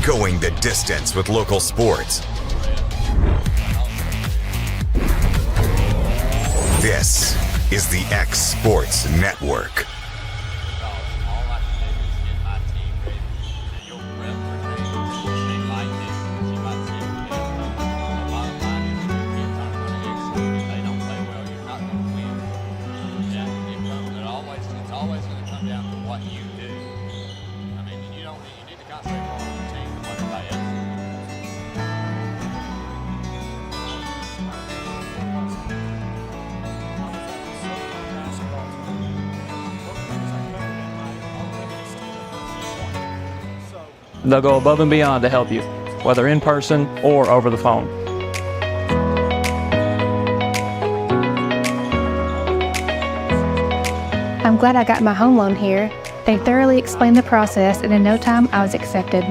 Going the distance with local sports. This is the X Sports Network. They'll go above and beyond to help you, whether in person or over the phone. I'm glad I got my home loan here. They thoroughly explained the process, and in no time I was accepted.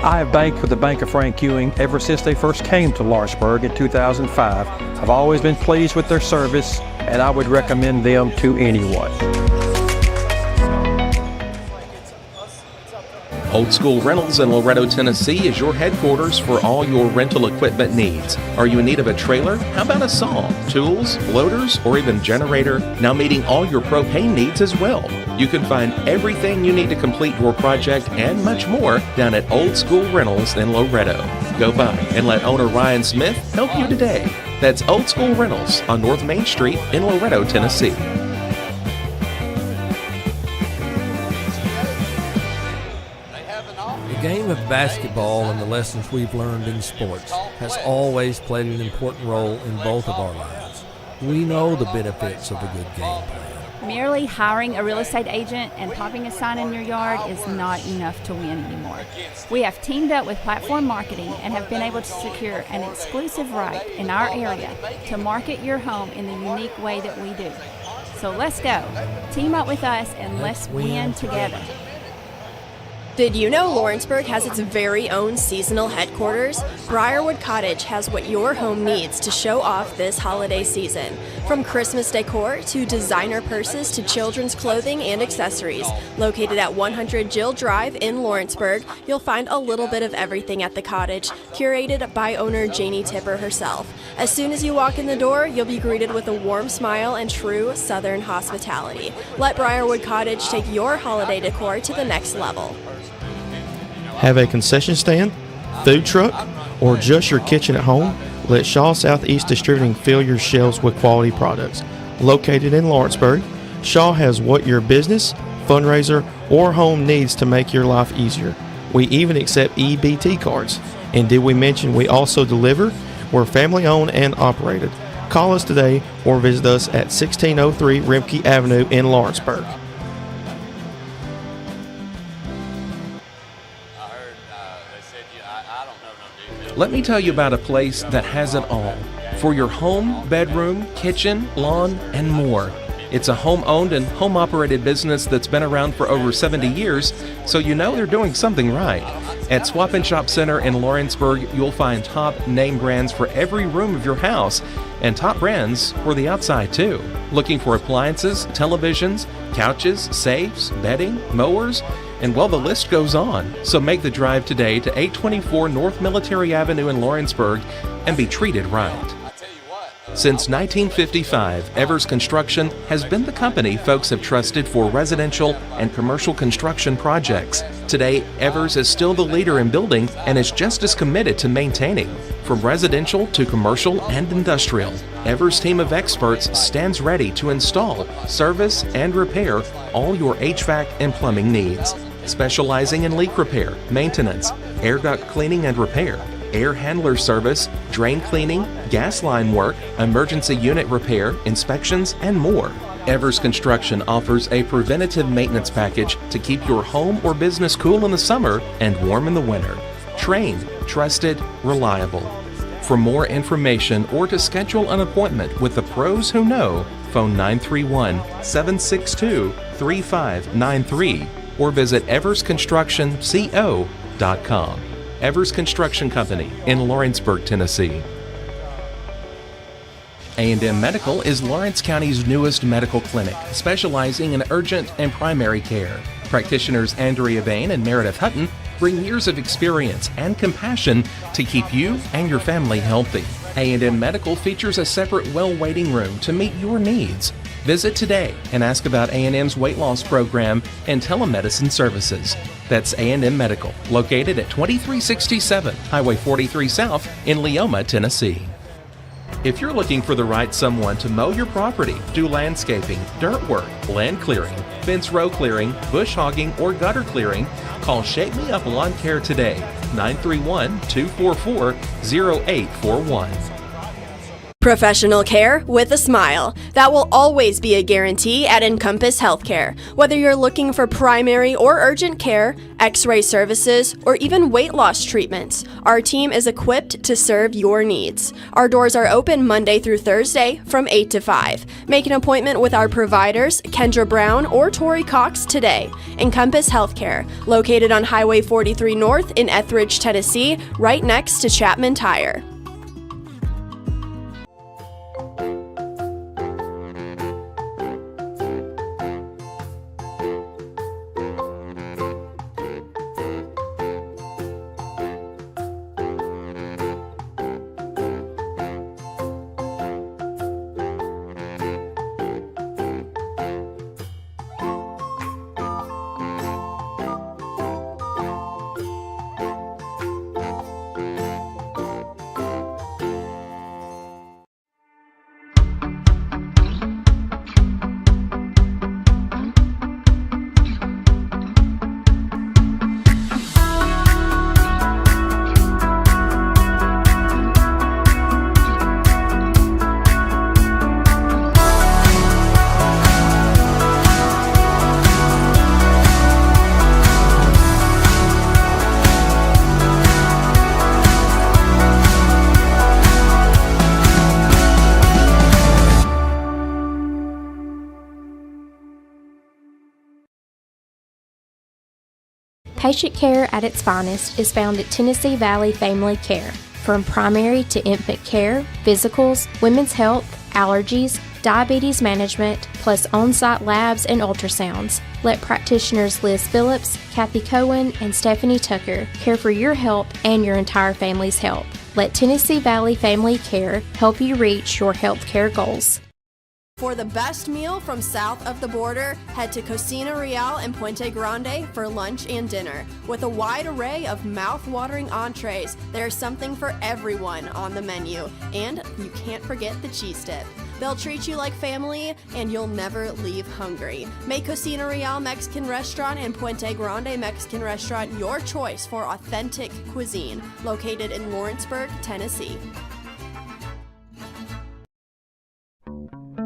I have banked with the Bank of Frank Ewing ever since they first came to Lawrenceburg in 2005. I've always been pleased with their service, and I would recommend them to anyone. Old School Rentals in Loretto, Tennessee is your headquarters for all your rental equipment needs. Are you in need of a trailer? How about a saw, tools, loaders, or even generator? Now meeting all your propane needs as well. You can find everything you need to complete your project and much more down at Old School Rentals in Loretto. Go by and let owner Ryan Smith help you today. That's Old School Rentals on North Main Street in Loretto, Tennessee. The game of basketball and the lessons we've learned in sports has always played an important role in both of our lives. We know the benefits of a good game plan. Merely hiring a real estate agent and popping a sign in your yard is not enough to win anymore. We have teamed up with Platform Marketing and have been able to secure an exclusive right in our area to market your home in the unique way that we do. So let's go. Team up with us and let's win together. Did you know Lawrenceburg has its very own seasonal headquarters? Briarwood Cottage has what your home needs to show off this holiday season. From Christmas decor to designer purses to children's clothing and accessories. Located at 100 Jill Drive in Lawrenceburg, you'll find a little bit of everything at the cottage, curated by owner Janie Tipper herself. As soon as you walk in the door, you'll be greeted with a warm smile and true Southern hospitality. Let Briarwood Cottage take your holiday decor to the next level. Have a concession stand, food truck, or just your kitchen at home? Let Shaw Southeast Distributing fill your shelves with quality products. Located in Lawrenceburg, Shaw has what your business, fundraiser, or home needs to make your life easier. We even accept EBT cards. And did we mention we also deliver? We're family owned and operated. Call us today or visit us at 1603 Rimke Avenue in Lawrenceburg. Let me tell you about a place that has it all for your home, bedroom, kitchen, lawn, and more. It's a home-owned and home-operated business that's been around for over 70 years, so you know they're doing something right. At Swap and Shop Center in Lawrenceburg, you'll find top name brands for every room of your house and top brands for the outside too. Looking for appliances, televisions, couches, safes, bedding, mowers, and well, the list goes on. So make the drive today to 824 North Military Avenue in Lawrenceburg and be treated right. Since 1955, Evers Construction has been the company folks have trusted for residential and commercial construction projects. Today, Evers is still the leader in building and is just as committed to maintaining. From residential to commercial and industrial, Evers' team of experts stands ready to install, service, and repair all your HVAC and plumbing needs. Specializing in leak repair, maintenance, air duct cleaning and repair, air handler service, drain cleaning, gas line work, emergency unit repair, inspections, and more. Evers Construction offers a preventative maintenance package to keep your home or business cool in the summer and warm in the winter. Trained, trusted, reliable. For more information or to schedule an appointment with the pros who know, phone 931-762-3593 or visit eversconstructionco.com. Evers Construction Company in Lawrenceburg, Tennessee. A&M Medical is Lawrence County's newest medical clinic, specializing in urgent and primary care. Practitioners Andrea Bain and Meredith Hutton bring years of experience and compassion to keep you and your family healthy. A&M Medical features a separate well waiting room to meet your needs. Visit today and ask about A&M's weight loss program and telemedicine services. That's A&M Medical, located at 2367 Highway 43 South in Leoma, Tennessee. If you're looking for the right someone to mow your property, do landscaping, dirt work, land clearing, fence row clearing, bush hogging, or gutter clearing, call Shape Me Up Lawn Care today, 931-244-0841. Professional care with a smile. That will always be a guarantee at Encompass Healthcare. Whether you're looking for primary or urgent care, x-ray services, or even weight loss treatments, our team is equipped to serve your needs. Our doors are open Monday through Thursday from 8 to 5. Make an appointment with our providers, Kendra Brown or Tori Cox, today. Encompass Healthcare, located on Highway 43 North in Etheridge, Tennessee, right next to Chapman Tire. Patient care at its finest is found at Tennessee Valley Family Care. From primary to infant care, physicals, women's health, allergies, diabetes management, plus on-site labs and ultrasounds. Let practitioners Liz Phillips, Kathy Cohen, and Stephanie Tucker care for your health and your entire family's health. Let Tennessee Valley Family Care help you reach your health care goals. For the best meal from south of the border, head to Cocina Real in Puente Grande for lunch and dinner. With a wide array of mouth-watering entrees, there's something for everyone on the menu. And you can't forget the cheese dip. They'll treat you like family, and you'll never leave hungry. Make Cocina Real Mexican Restaurant and Puente Grande Mexican Restaurant your choice for authentic cuisine, located in Lawrenceburg, Tennessee.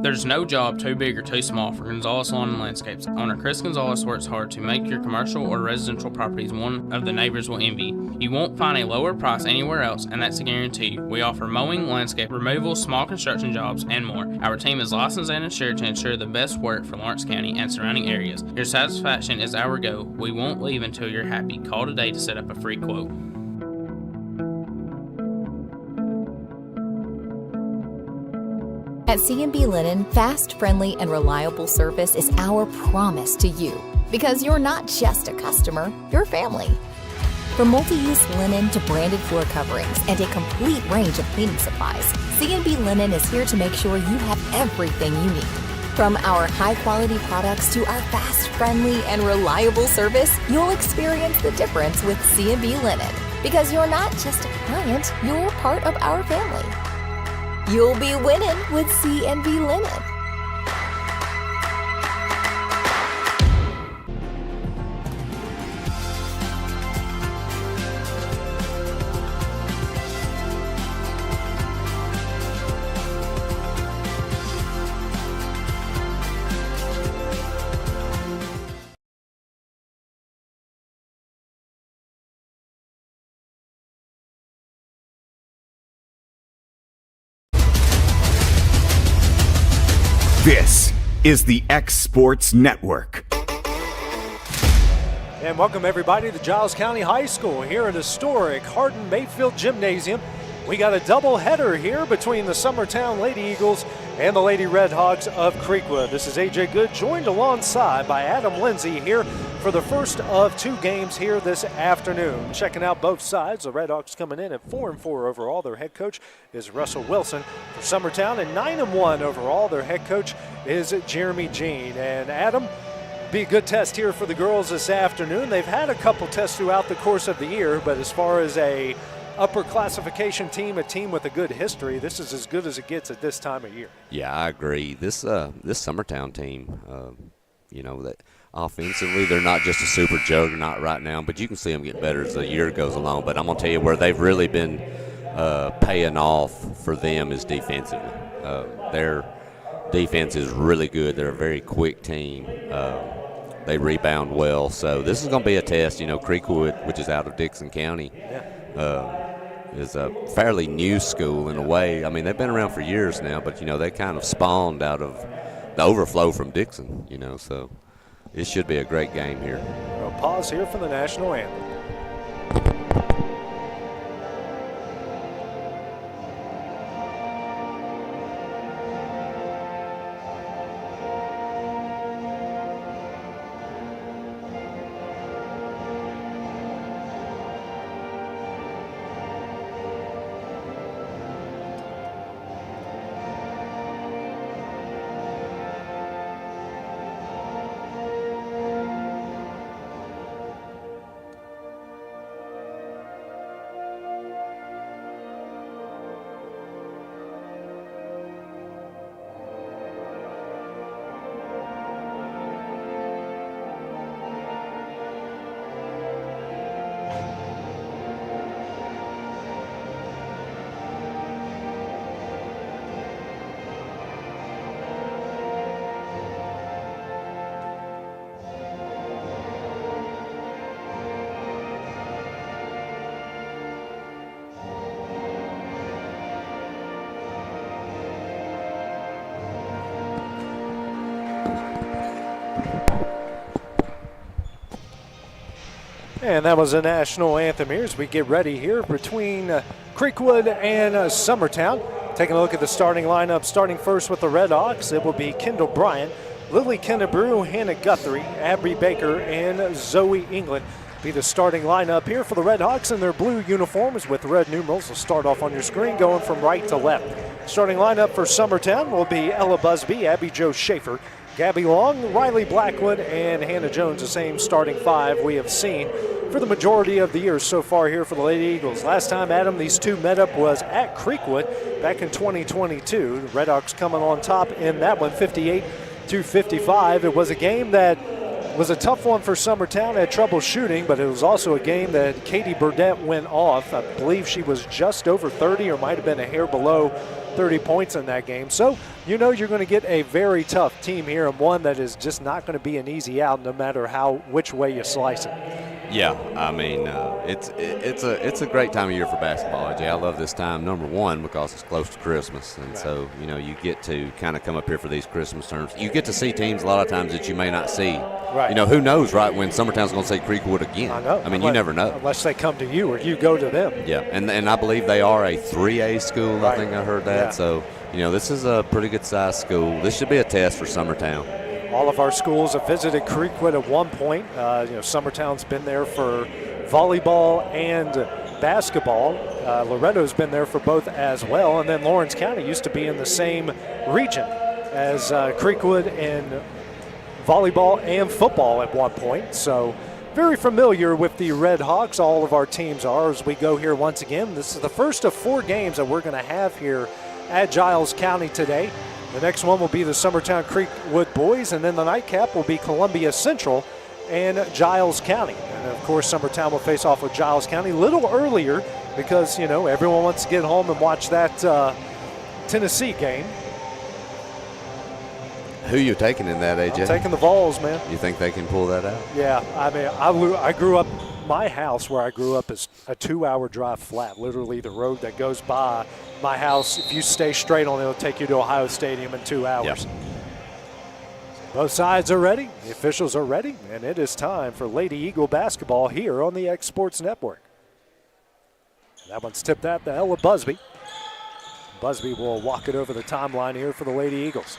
There's no job too big or too small for Gonzalez Lawn and Landscapes. Owner Chris Gonzalez works hard to make your commercial or residential properties one of the neighbors will envy. You won't find a lower price anywhere else, and that's a guarantee. We offer mowing, landscape removal, small construction jobs, and more. Our team is licensed and insured to ensure the best work for Lawrence County and surrounding areas. Your satisfaction is our goal. We won't leave until you're happy. Call today to set up a free quote. At C&B Linen, fast, friendly, and reliable service is our promise to you. Because you're not just a customer, you're family. From multi-use linen to branded floor coverings and a complete range of cleaning supplies, C&B Linen is here to make sure you have everything you need. From our high-quality products to our fast, friendly, and reliable service, you'll experience the difference with C&B Linen. Because you're not just a client, you're part of our family. You'll be winning with C&B Linen. This is the X Sports Network. And welcome everybody to Giles County High School here at historic Hardin Mayfield Gymnasium. We got a doubleheader here between the Summertown Lady Eagles and the Lady Redhawks of Creekwood. This is AJ Good, joined alongside by Adam Lindsay here for the first of 2 games here this afternoon. Checking out both sides, the Redhawks coming in at 4-4 overall. Their head coach is Russell Wilson for Summertown, and 9-1 overall. Their head coach is Jeremy Jean. And Adam, be a good test here for the girls this afternoon. They've had a couple tests throughout the course of the year, but as far as a upper classification team, a team with a good history, this is as good as it gets at this time of year. Yeah, I agree. This Summertown team, that offensively they're not just a super juggernaut right now, but you can see them get better as the year goes along. But I'm going to tell you where they've really been paying off for them is defensively. Their defense is really good. They're a very quick team. They rebound well. So this is going to be a test. Creekwood, which is out of Dixon County, is a fairly new school in a way. I mean, they've been around for years now, but, they kind of spawned out of the overflow from Dixon, so it should be a great game here. We'll pause here for the national anthem. And that was the national anthem here as we get ready here between Creekwood and Summertown. Taking a look at the starting lineup, starting first with the Redhawks, it will be Kendall Bryant, Lily Kennebrew, Hannah Guthrie, Abby Baker, and Zoe England. Be the starting lineup here for the Redhawks in their blue uniforms with red numerals. Will start off on your screen going from right to left. Starting lineup for Summertown will be Ella Busby, Abby Jo Schaefer, Gabby Long, Riley Blackwood, and Hannah Jones, the same starting 5 we have seen for the majority of the year so far here for the Lady Eagles. Last time, Adam, these two met up was at Creekwood back in 2022. The Redhawks coming on top in that one, 58-55. It was a game that was a tough one for Summertown, had trouble shooting, but it was also a game that Katie Burdett went off. I believe she was just over 30 or might have been a hair below 30 points in that game. So you're going to get a very tough team here, and one that is just not going to be an easy out no matter which way you slice it. Yeah, I mean, it's a great time of year for basketball, AJ. I love this time, number one, because it's close to Christmas. And so, you get to kind of come up here for these Christmas terms. You get to see teams a lot of times that you may not see. Right. Who knows, right, when Summertown's going to say Creekwood again. I know. I mean, you never know. Unless they come to you or you go to them. Yeah, and I believe they are a 3A school. Right. I think I heard that. Yeah. So, this is a pretty good-sized school. This should be a test for Summertown. All of our schools have visited Creekwood at one point. Summertown's been there for volleyball and basketball. Loretto's been there for both as well. And then Lawrence County used to be in the same region as Creekwood in volleyball and football at one point. So very familiar with the Red Hawks. All of our teams are as we go here once again. This is the first of 4 games that we're going to have here at Giles County today. The next one will be the Summertown Creekwood boys, and then the nightcap will be Columbia Central and Giles County. And of course, Summertown will face off with Giles County a little earlier because, everyone wants to get home and watch that Tennessee game. Who you taking in that, AJ? I'm taking the Vols, man. You think they can pull that out? Yeah, I mean, I grew up, my house where I grew up is a 2-hour drive flat. Literally the road that goes by my house, if you stay straight on it, it'll take you to Ohio Stadium in 2 hours. Yep. Both sides are ready. The officials are ready, and it is time for Lady Eagle basketball here on the X Sports Network. That one's tipped out to Ella Busby. Busby will walk it over the timeline here for the Lady Eagles.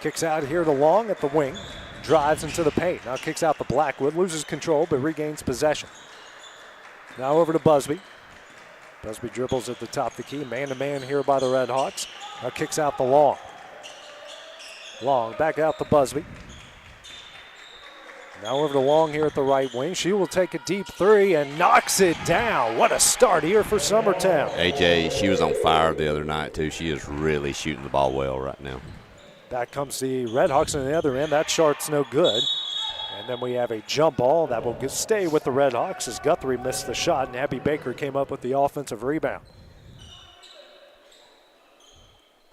Kicks out here to Long at the wing. Drives into the paint. Now kicks out to Blackwood. Loses control but regains possession. Now over to Busby. Busby dribbles at the top of the key. Man-to-man here by the Red Hawks. Now kicks out to Long. Long back out to Busby. Now over to Long here at the right wing. She will take a deep three and knocks it down. What a start here for Summertown. AJ, she was on fire the other night too. She is really shooting the ball well right now. Back comes the Red Hawks on the other end. That shot's no good. And then we have a jump ball that will stay with the Red Hawks as Guthrie missed the shot and Abby Baker came up with the offensive rebound.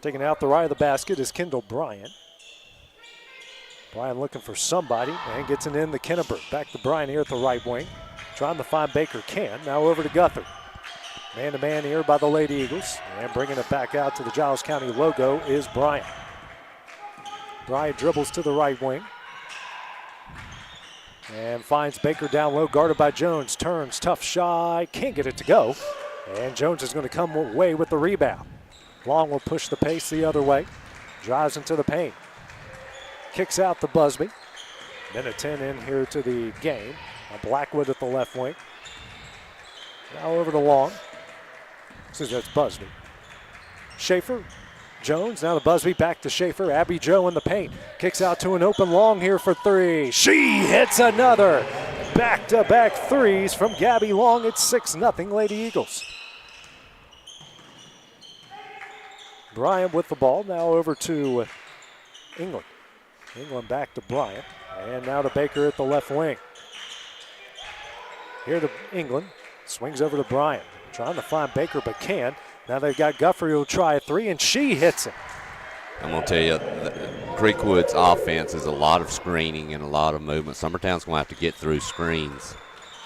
Taking out the right of the basket is Kendall Bryant. Bryant looking for somebody and gets it in to Kennebrew. Back to Bryant here at the right wing. Trying to find Baker Can. Now over to Guthrie. Man-to-man here by the Lady Eagles. And bringing it back out to the Giles County logo is Bryant. Bryant dribbles to the right wing. And finds Baker down low, guarded by Jones. Turns, tough shot, can't get it to go. And Jones is going to come away with the rebound. Long will push the pace the other way. Drives into the paint. Kicks out to Busby. Minute 10 in here to the game. Blackwood at the left wing. Now over to Long. Says that's Busby. Schaefer. Jones now to Busby, back to Schaefer. Abby Jo in the paint. Kicks out to an open Long here for three. She hits another. Back-to-back threes from Gabby Long. It's 6-0 Lady Eagles. Bryant with the ball. Now over to England. England back to Bryant. And now to Baker at the left wing. Here to England. Swings over to Bryant. Trying to find Baker but can't. Now they've got Guthrie who'll try a three, and she hits it. I'm going to tell you, Creekwood's offense is a lot of screening and a lot of movement. Summertown's going to have to get through screens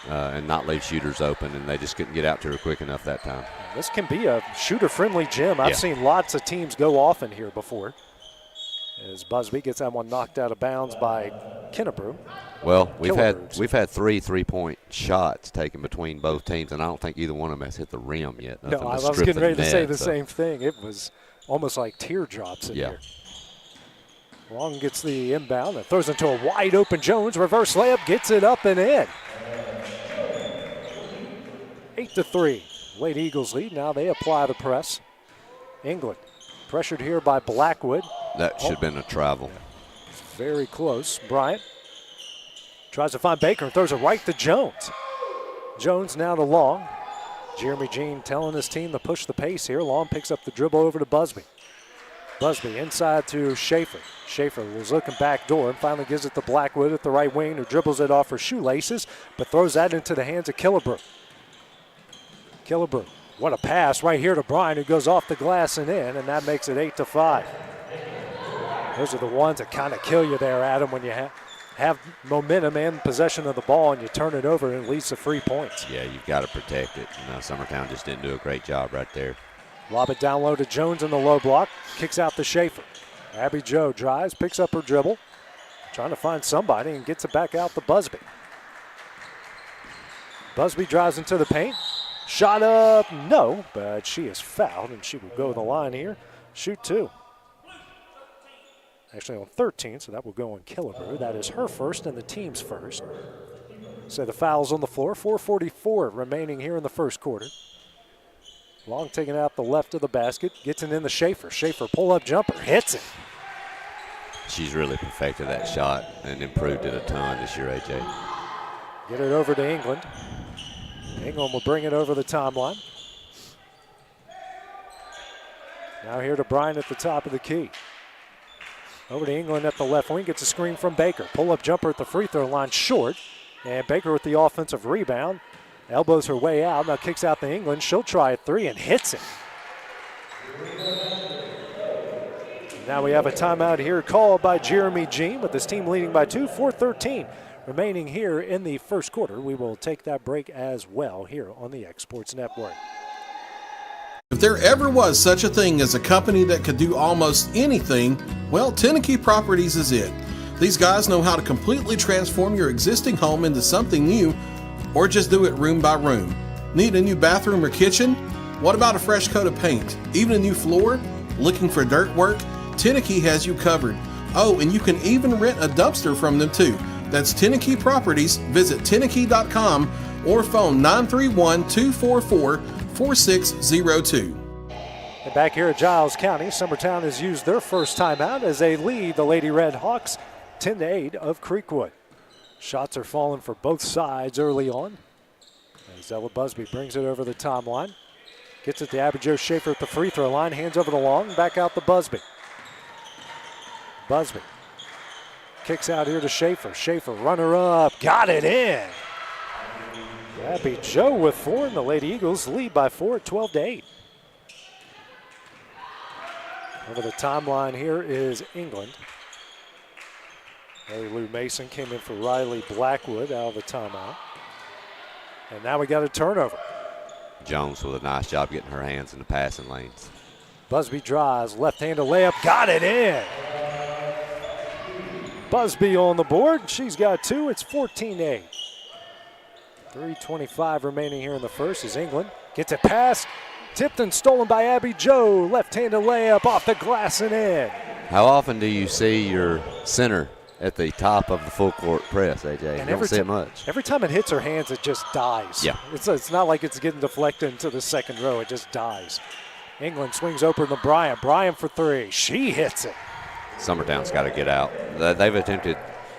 and not leave shooters open, and they just couldn't get out to her quick enough that time. This can be a shooter-friendly gym. I've seen lots of teams go off in here before. As Busby gets that one knocked out of bounds by Kennebrew. Well, we've had 3 3-point shots taken between both teams, and I don't think either one of them has hit the rim yet. No, I was getting ready to say the same thing. It was almost like teardrops in here. Long gets the inbound and throws into a wide open Jones. Reverse layup, gets it up and in. 8-3. Lady Eagles lead. Now they apply the press. England pressured here by Blackwood. That should have been a travel. Very close. Bryant tries to find Baker and throws it right to Jones. Jones now to Long. Jeremy Jean telling his team to push the pace here. Long picks up the dribble over to Busby. Busby inside to Schaefer. Schaefer was looking back door and finally gives it to Blackwood at the right wing, who dribbles it off her shoelaces, but throws that into the hands of Killebrew. Killebrew, what a pass right here to Bryant, who goes off the glass and in, and that makes it 8-5. Those are the ones that kind of kill you there, Adam, when you have momentum and possession of the ball and you turn it over and it leads to 3 points. Yeah, you've got to protect it. Summertown just didn't do a great job right there. Lob it down low to Jones in the low block. Kicks out to Schaefer. Abby Jo drives, picks up her dribble. Trying to find somebody and gets it back out to Busby. Busby drives into the paint. Shot up, no, but she is fouled and she will go to the line here. Shoot 2. Actually on 13, so that will go on Killebrew. That is her first and the team's first. So the foul's on the floor. 4:44 remaining here in the first quarter. Long taking out the left of the basket, gets it in the Schaefer. Schaefer pull-up jumper, hits it. She's really perfected that shot and improved it a ton this year, AJ. Get it over to England. England will bring it over the timeline. Now here to Bryant at the top of the key. Over to England at the left wing, gets a screen from Baker. Pull-up jumper at the free throw line, short. And Baker with the offensive rebound. Elbows her way out, now kicks out to England. She'll try a three and hits it. Now we have a timeout here called by Jeremy Jean, with this team leading by 2, 4:13 remaining here in the first quarter. We will take that break as well here on the X Sports Network. If there ever was such a thing as a company that could do almost anything, well, Teneke Properties is it. These guys know how to completely transform your existing home into something new, or just do it room by room. Need a new bathroom or kitchen? What about a fresh coat of paint? Even a new floor? Looking for dirt work? Tenneke has you covered. Oh, and you can even rent a dumpster from them too. That's Tenneke Properties. Visit Tenneke.com or phone 931-244-4602. And back here at Giles County, Summertown has used their first timeout as they lead the Lady Red Hawks 10-8 of Creekwood. Shots are falling for both sides early on. As Ella Busby brings it over the timeline. Gets it to Abby Jo Schaefer at the free throw line. Hands over to Long. Back out to Busby. Busby kicks out here to Schaefer. Schaefer, runner up. Got it in. Abby Jo with 4, and the Lady Eagles lead by 4 at 12-8. Over the timeline here is England. Mary Lou Mason came in for Riley Blackwood out of the timeout. And now we got a turnover. Jones with a nice job getting her hands in the passing lanes. Busby drives, left-handed layup, got it in. Busby on the board. She's got 2. It's 14-8. 3:25 remaining here in the first as England gets it past. Tipped and stolen by Abby Jo. Left-handed layup off the glass and in. How often do you see your center at the top of the full court press, AJ? And you don't see it much. Every time it hits her hands, it just dies. Yeah. It's not like it's getting deflected into the second row. It just dies. England swings open to Bryant. Bryant for 3. She hits it. Summertown's got to get out.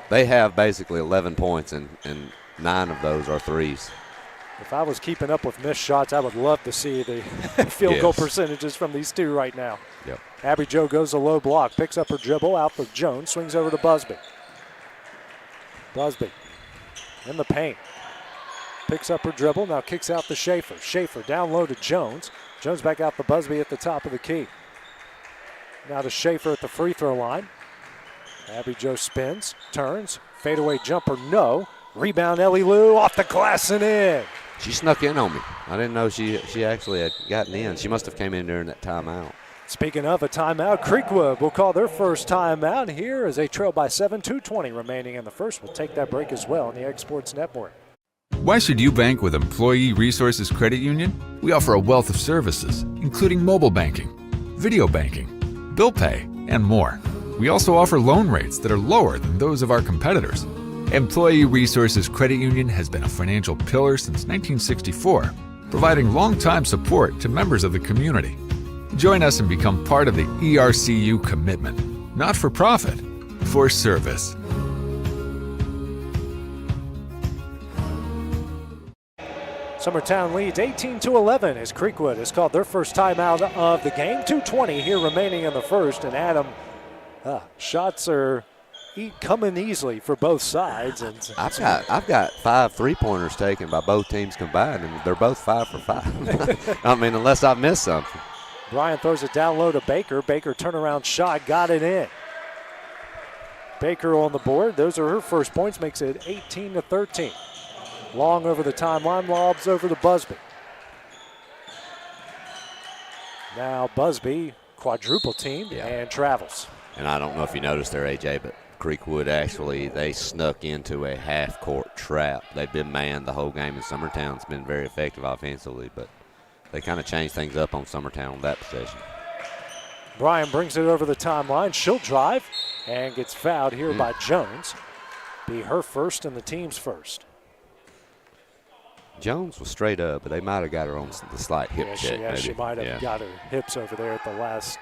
They have basically 11 points, and 9 of those are threes. If I was keeping up with missed shots, I would love to see the field goal percentages from these two right now. Yep. Abby Jo goes to low block, picks up her dribble, out for Jones, swings over to Busby. Busby in the paint. Picks up her dribble, now kicks out to Schaefer. Schaefer down low to Jones. Jones back out to Busby at the top of the key. Now to Schaefer at the free throw line. Abby Jo spins, turns, fadeaway jumper, no. Rebound, Ellie Lou off the glass and in. She snuck in on me. I didn't know she actually had gotten in. She must have came in during that timeout. Speaking of a timeout, Creekwood will call their first timeout here as they trail by 7, 2:20 remaining in the first. We'll take that break as well on the Egg Sports Network. Why should you bank with Employee Resources Credit Union? We offer a wealth of services, including mobile banking, video banking, bill pay, and more. We also offer loan rates that are lower than those of our competitors. Employee Resources Credit Union has been a financial pillar since 1964, providing long-time support to members of the community. Join us and become part of the ERCU commitment, not for profit, for service. Summertown leads 18-11 as Creekwood has called their first timeout of the game. 2:20 here remaining in the first, and Adam, shots are coming easily for both sides. And I've got 5 3-pointers taken by both teams combined, and they're both 5 for 5. I mean, unless I missed something. Bryant throws it down low to Baker. Baker turnaround shot, got it in. Baker on the board. Those are her first points, makes it 18-13. Long over the timeline, lobs over to Busby. Now Busby, quadruple teamed and travels. And I don't know if you noticed there, AJ, but Creekwood actually, they snuck into a half-court trap. They've been manned the whole game, and Summertown's been very effective offensively, but they kind of changed things up on Summertown on that possession. Bryan brings it over the timeline. She'll drive and gets fouled here by Jones. Be her first and the team's first. Jones was straight up, but they might have got her on the slight hip check. She might have got her hips over there at the last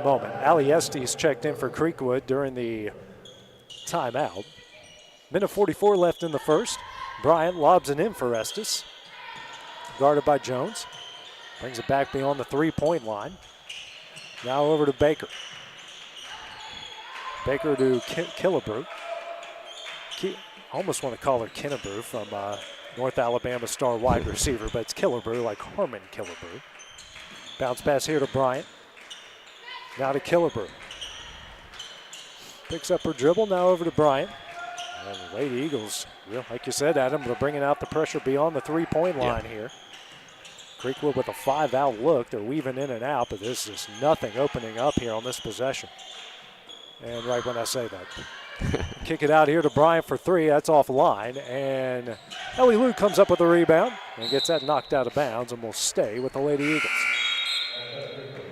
moment. Ali Estes checked in for Creekwood during the timeout. Minute 44 left in the first. Bryant lobs it in for Estes. Guarded by Jones. Brings it back beyond the three-point line. Now over to Baker. Baker to Killebrew. Almost want to call her Kennebrew from North Alabama star wide receiver, but it's Killebrew, like Harmon Killebrew. Bounce pass here to Bryant. Now to Killebrew. Picks up her dribble, now over to Bryant. And the Lady Eagles, like you said, Adam, they're bringing out the pressure beyond the three-point line here. Creekwood with a 5-out look. They're weaving in and out, but there's just nothing opening up here on this possession. And right when I say that. Kick it out here to Bryant for three. That's off the line. And Ellie Lou comes up with a rebound and gets that knocked out of bounds and will stay with the Lady Eagles.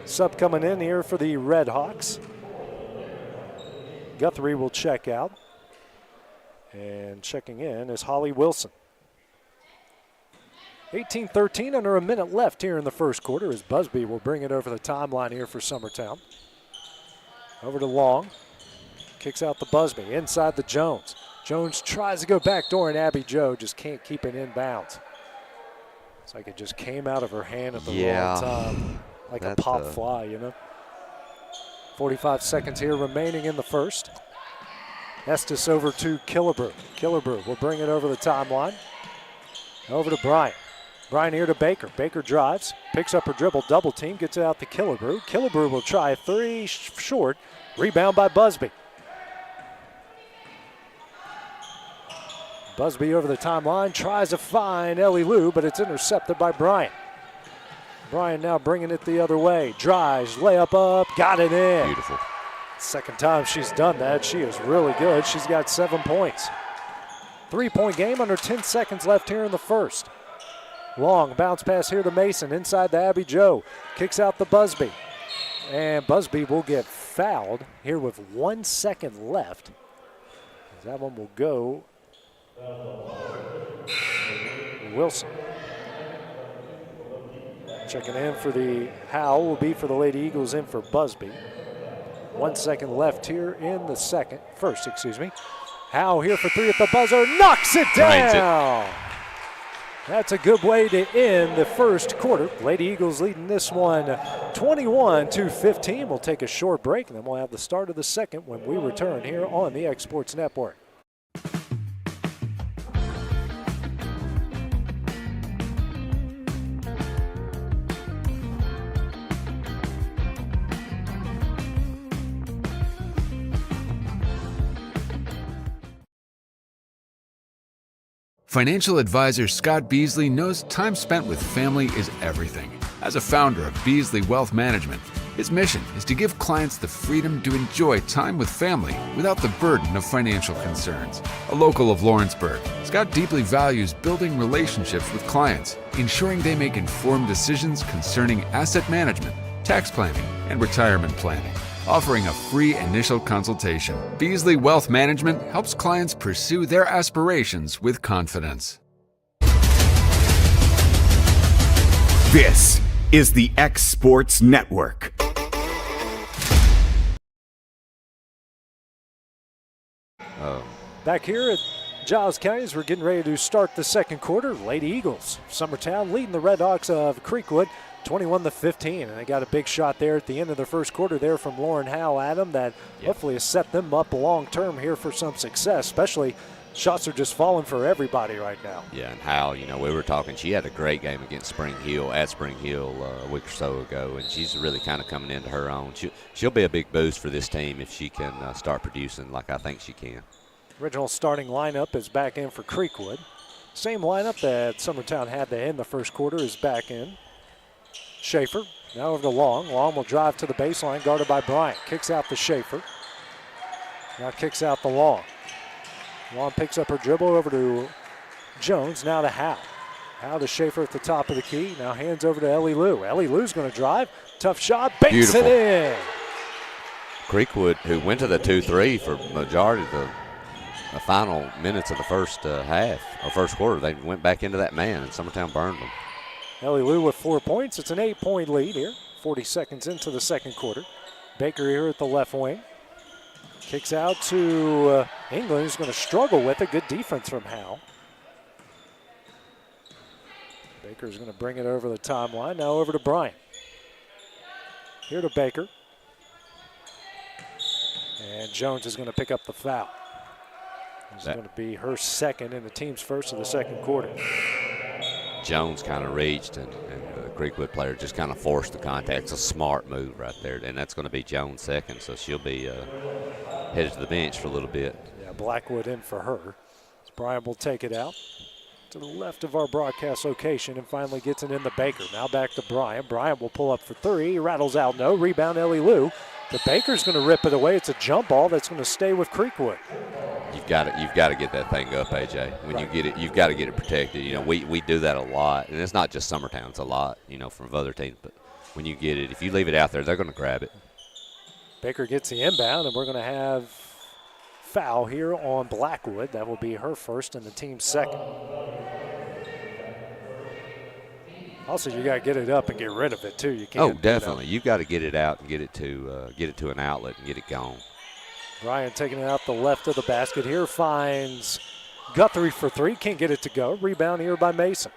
Sub coming in here for the Red Hawks. Guthrie will check out. And checking in is Holly Wilson. 18-13, under a minute left here in the first quarter as Busby will bring it over the timeline here for Summertown. Over to Long. Kicks out the Busby, inside the Jones. Jones tries to go backdoor, and Abby Joe just can't keep it in bounds. It's like it just came out of her hand at the wrong time, like a pop fly, you know. 45 seconds here remaining in the first. Estes over to Killebrew. Killebrew will bring it over the timeline. Over to Bryant. Bryant here to Baker. Baker drives, picks up her dribble, double team, gets it out to Killebrew. Killebrew will try a three, short. Rebound by Busby. Busby over the timeline, tries to find Ellie Lou, but it's intercepted by Bryant. Bryant now bringing it the other way. Drives, layup up, got it in. Beautiful. Second time she's done that. She is really good. She's got 7 points. 3-point game, under 10 seconds left here in the first. Long bounce pass here to Mason, inside the Abby Joe. Kicks out the Busby. And Busby will get fouled here with 1 second left. That one will go Wilson. Checking in for the Howe will be for the Lady Eagles, in for Busby. 1 second left here in the first, excuse me. Howe here for three at the buzzer, knocks it down. That's a good way to end the first quarter. Lady Eagles leading this one 21-15. We'll take a short break, and then we'll have the start of the second when we return here on the X Sports Network. Financial advisor Scott Beasley knows time spent with family is everything. As a founder of Beasley Wealth Management, his mission is to give clients the freedom to enjoy time with family without the burden of financial concerns. A local of Lawrenceburg, Scott deeply values building relationships with clients, ensuring they make informed decisions concerning asset management, tax planning, and retirement planning. Offering a free initial consultation, Beasley Wealth Management helps clients pursue their aspirations with confidence. This is the X Sports Network. Back here at Giles County, as we're getting ready to start the second quarter, Lady Eagles, Summertown leading the Red Hawks of Creekwood 21-15, and they got a big shot there at the end of the first quarter there from Lauren Howe, Adam, that hopefully has set them up long term here for some success, especially shots are just falling for everybody right now. Yeah, and Howe, you know, we were talking, she had a great game against Spring Hill, a week or so ago, and she's really kind of coming into her own. She'll be a big boost for this team if she can start producing like I think she can. Original starting lineup is back in for Creekwood. Same lineup that Summertown had to end the first quarter is back in. Schaefer now over to Long. Long will drive to the baseline, guarded by Bryant. Kicks out to Schaefer. Now kicks out the Long. Long picks up her dribble over to Jones. Now to Howe. Howe to Schaefer at the top of the key. Now hands over to Ellie Lou. Ellie Lou's going to drive. Tough shot. Banks it in. Creekwood, who went to the 2-3 for majority of the final minutes of the first half, or first quarter, they went back into that man, and Summertown burned them. Ellie Lou with 4 points. It's an 8-point lead here. 40 seconds into the second quarter. Baker here at the left wing. Kicks out to England, who's going to struggle with it. Good defense from Howe. Baker's going to bring it over the timeline. Now over to Bryant. Here to Baker. And Jones is going to pick up the foul. This is going to be her second and the team's first of the second quarter. Jones kind of reached, and the Creekwood player just kind of forced the contact. It's a smart move right there, and that's going to be Jones' second, so she'll be headed to the bench for a little bit. Yeah, Blackwood in for her. So Bryant will take it out to the left of our broadcast location and finally gets it into Baker. Now back to Bryant. Bryant will pull up for three. He rattles out no. Rebound Ellie Lou. But Baker's going to rip it away. It's a jump ball that's going to stay with Creekwood. You've got to get that thing up, AJ. When you get it, you've got to get it protected. You know, we do that a lot, and it's not just Summertown. It's a lot, you know, from other teams. But when you get it, if you leave it out there, they're going to grab it. Baker gets the inbound, and we're going to have foul here on Blackwood. That will be her first and the team's second. Also, you got to get it up and get rid of it too. You can't. Oh, definitely. You've got to get it out and get it to an outlet and get it gone. Ryan taking it out the left of the basket here, finds Guthrie for three. Can't get it to go. Rebound here by Mason.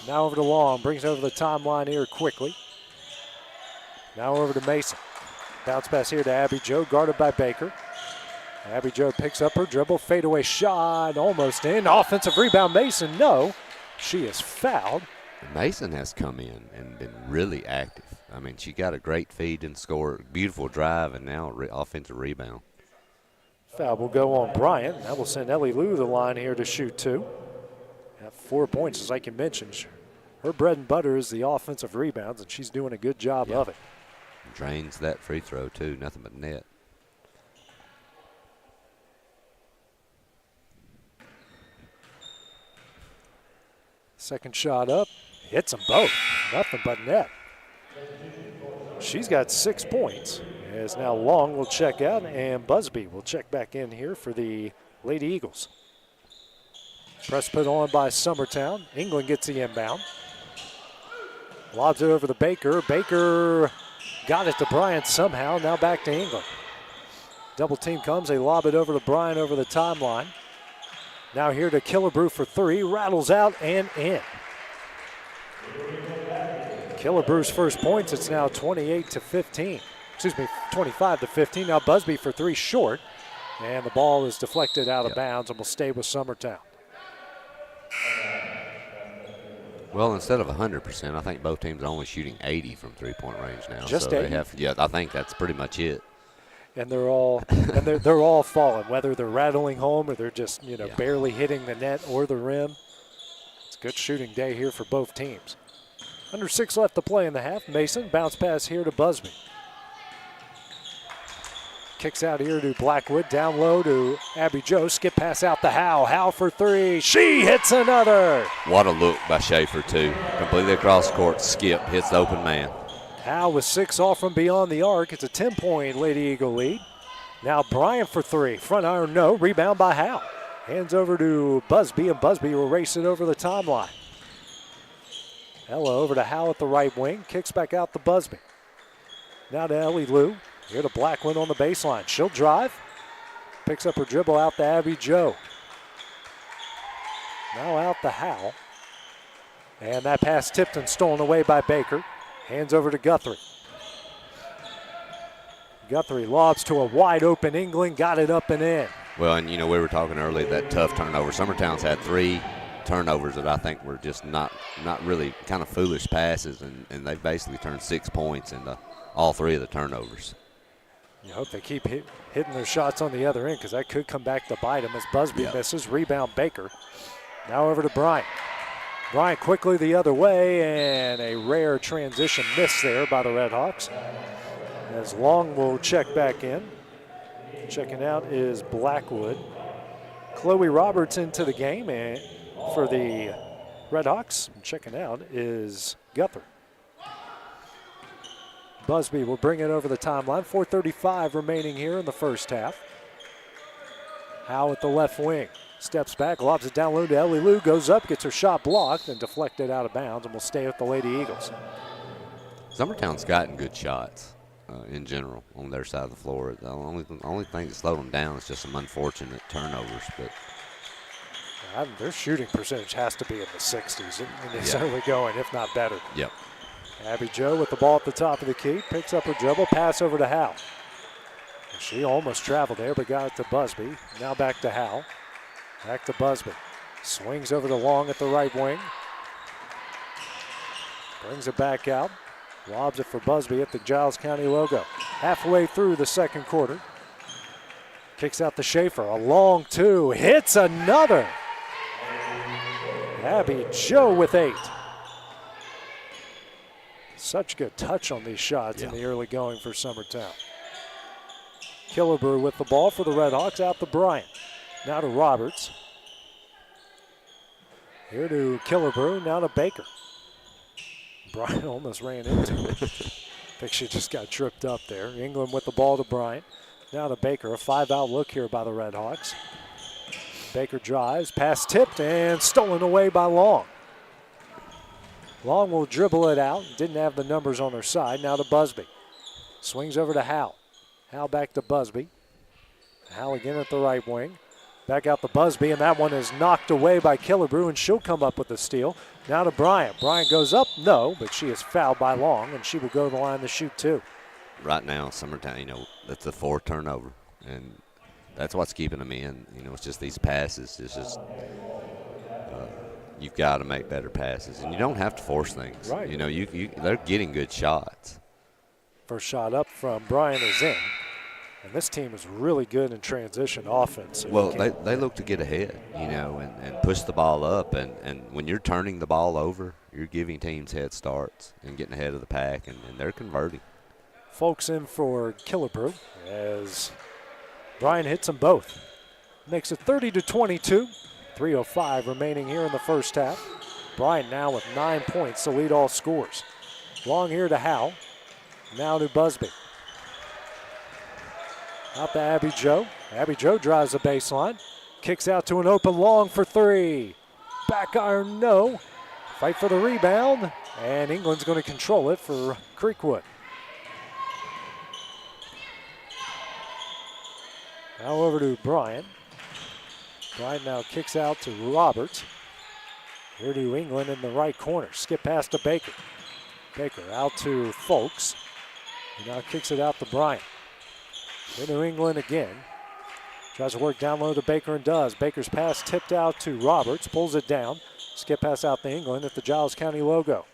Now over to Long. Brings it over the timeline here quickly. Now over to Mason. Bounce pass here to Abby Joe, guarded by Baker. Abby Joe picks up her dribble. Fadeaway shot, almost in. Offensive rebound, Mason. No, she is fouled. Mason has come in and been really active. I mean, she got a great feed and score, beautiful drive, and now offensive rebound. Foul will go on Bryant. That will send Ellie Lou to the line here to shoot two. At 4 points, as like you mentioned. Her bread and butter is the offensive rebounds, and she's doing a good job of it. Drains that free throw, too. Nothing but net. Second shot up. Hits them both. Nothing but net. She's got 6 points. As now Long will check out, and Busby will check back in here for the Lady Eagles. Press put on by Summertown. England gets the inbound. Lobs it over to Baker. Baker got it to Bryant somehow. Now back to England. Double team comes. They lob it over to Bryant over the timeline. Now here to Killebrew for three. Rattles out and in. Killebrew's first points. It's now 28-15. Excuse me, 25-15. Now Busby for three short. And the ball is deflected out of bounds and will stay with Summertown. Well, instead of 100%, I think both teams are only shooting 80 from three-point range now. Just so 80? they have, I think that's pretty much it. And they're all they're all falling, whether they're rattling home or they're just barely hitting the net or the rim. It's a good shooting day here for both teams. Under 6 left to play in the half. Mason bounce pass here to Busby. Kicks out here to Blackwood. Down low to Abby Joe. Skip pass out to Howe. Howe for three. She hits another. What a look by Schaefer, too. Completely across the court. Skip hits the open man. Howe with 6 off from beyond the arc. It's a 10-point Lady Eagle lead. Now Bryant for three. Front iron, no. Rebound by Howe. Hands over to Busby, and Busby will race it over the timeline. Ella over to Howe at the right wing. Kicks back out to Busby. Now to Ellie Lou. Here to Blackwood on the baseline. She'll drive. Picks up her dribble out to Abby Joe. Now out to Howe. And that pass tipped and stolen away by Baker. Hands over to Guthrie. Guthrie lobs to a wide open England. Got it up and in. Well, and we were talking earlier that tough turnover. Summertown's had 3 turnovers that I think were just not really kind of foolish passes, and they basically turned 6 points into all 3 of the turnovers. You hope they keep hitting their shots on the other end, because that could come back to bite them as Busby misses. Rebound Baker. Now over to Bryant. Bryant quickly the other way, and a rare transition miss there by the Redhawks. As Long will check back in. Checking out is Blackwood. Chloe Roberts into the game, and for the Redhawks, checking out is Guthrie. Busby will bring it over the timeline. 4:35 remaining here in the first half. Howe at the left wing. Steps back, lobs it down low to Ellie Lou, goes up, gets her shot blocked, and deflected out of bounds, and will stay with the Lady Eagles. Summertown's gotten good shots in general on their side of the floor. The only thing that slowed them down is just some unfortunate turnovers. But their shooting percentage has to be in the 60s, and it's certainly going, if not better. Yep. Abby Joe with the ball at the top of the key, picks up her dribble, pass over to Howe. She almost traveled there, but got it to Busby. Now back to Howe. Back to Busby. Swings over to Long at the right wing. Brings it back out. Lobs it for Busby at the Giles County logo. Halfway through the second quarter. Kicks out to Schaefer. A long two. Hits another. Abby Joe with 8. Such good touch on these shots in the early going for Summertown. Killebrew with the ball for the Redhawks, out to Bryant. Now to Roberts. Here to Killebrew, now to Baker. Bryant almost ran into it. I think she just got tripped up there. England with the ball to Bryant. Now to Baker, a 5-out look here by the Redhawks. Baker drives, pass tipped, and stolen away by Long. Long will dribble it out. Didn't have the numbers on their side. Now to Busby. Swings over to Howe. Howe back to Busby. Howe again at the right wing. Back out to Busby, and that one is knocked away by Killebrew, and she'll come up with the steal. Now to Bryant. Bryant goes up, no, but she is fouled by Long, and she will go to the line to shoot two. Right now, Summertown, that's a 4 turnover, and that's what's keeping them in. It's just these passes. It's just you've got to make better passes, and you don't have to force things. Right. They're getting good shots. First shot up from Bryant is in. And this team is really good in transition offense. Well, they look to get ahead, and push the ball up. And when you're turning the ball over, you're giving teams head starts and getting ahead of the pack, and they're converting. Folks in for Killebrew as Bryant hits them both. Makes it 30-22. 3:05 remaining here in the first half. Bryant now with 9 points to lead all scores. Long here to Howe. Now to Busby. Out to Abby Joe. Abby Joe drives the baseline. Kicks out to an open Long for three. Back iron, no. Fight for the rebound. And England's going to control it for Creekwood. Now over to Bryant. Bryant now kicks out to Roberts. Here to England in the right corner. Skip pass to Baker. Baker out to Folks. He now kicks it out to Bryant. Here to England again. Tries to work down low to Baker and does. Baker's pass tipped out to Roberts. Pulls it down. Skip pass out to England at the Giles County logo.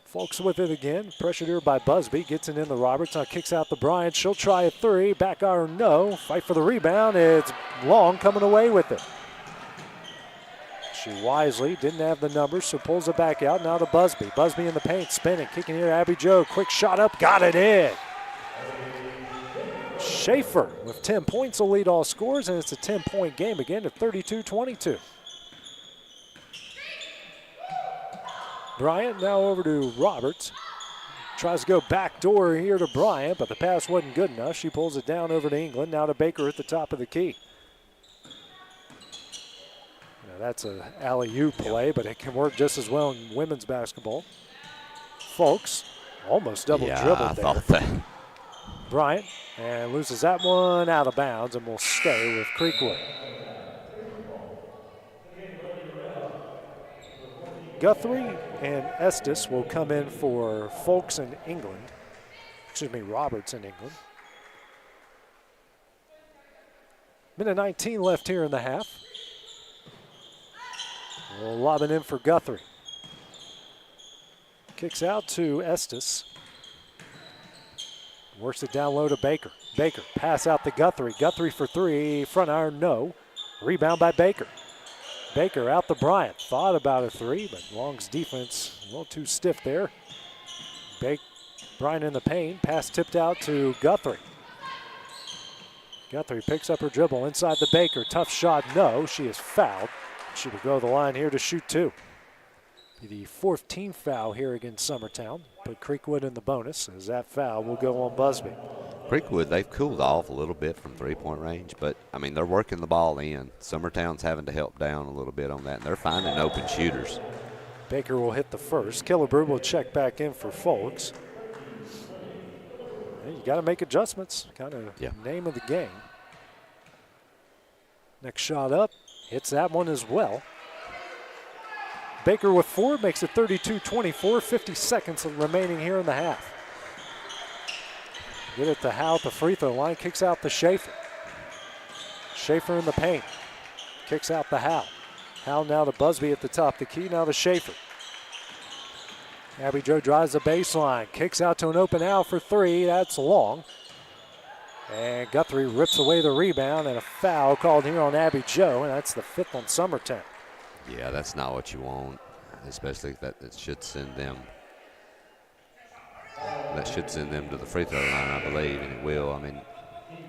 Folks with it again. Pressured here by Busby. Gets it in to Roberts. Now kicks out to Bryant. She'll try a three. Back iron, no. Fight for the rebound. It's Long coming away with it. She wisely didn't have the numbers, so pulls it back out. Now to Busby. Busby in the paint, spinning, kicking here. Abby Joe, quick shot up, got it in. Schaefer with 10 points will lead all scores, and it's a 10-point game again at 32-22. Bryant now over to Roberts. Tries to go backdoor here to Bryant, but the pass wasn't good enough. She pulls it down over to England. Now to Baker at the top of the key. That's an alley-oop play, but it can work just as well in women's basketball. Folks almost double dribbled there. That. Bryant, and loses that one out of bounds, and will stay with Creekwood. Guthrie and Estes will come in for Folks in England. Roberts in England. Minute 19 left here in the half. We'll lob it in for Guthrie. Kicks out to Estes. Works it down low to Baker. Baker, pass out to Guthrie. Guthrie for three, front iron, no. Rebound by Baker. Baker out to Bryant. Thought about a three, but Long's defense a little too stiff there. Bryant in the paint. Pass tipped out to Guthrie. Guthrie picks up her dribble inside the Baker. Tough shot, no. She is fouled. She will go to the line here to shoot two. Be the fourth team foul here against Summertown. Put Creekwood in the bonus as that foul will go on Busby. Creekwood, they've cooled off a little bit from three-point range, but, they're working the ball in. Summertown's having to help down a little bit on that, and they're finding open shooters. Baker will hit the first. Killebrew will check back in for Folks. You got to make adjustments, kind of name of the game. Next shot up. Hits that one as well. Baker with four makes it 32-24, 50 seconds remaining here in the half. Get it to Howe at the free throw line, kicks out to Schaefer. Schaefer in the paint, kicks out to Howe. Howe now to Busby at the top of the key, now to Schaefer. Abby Joe drives the baseline, kicks out to an open Howe for three, that's Long. And Guthrie rips away the rebound, and a foul called here on Abby Joe, and that's the fifth on Summertown. Yeah, that's not what you want, especially that it should send them That should send them to the free throw line, I believe, and it will. I mean,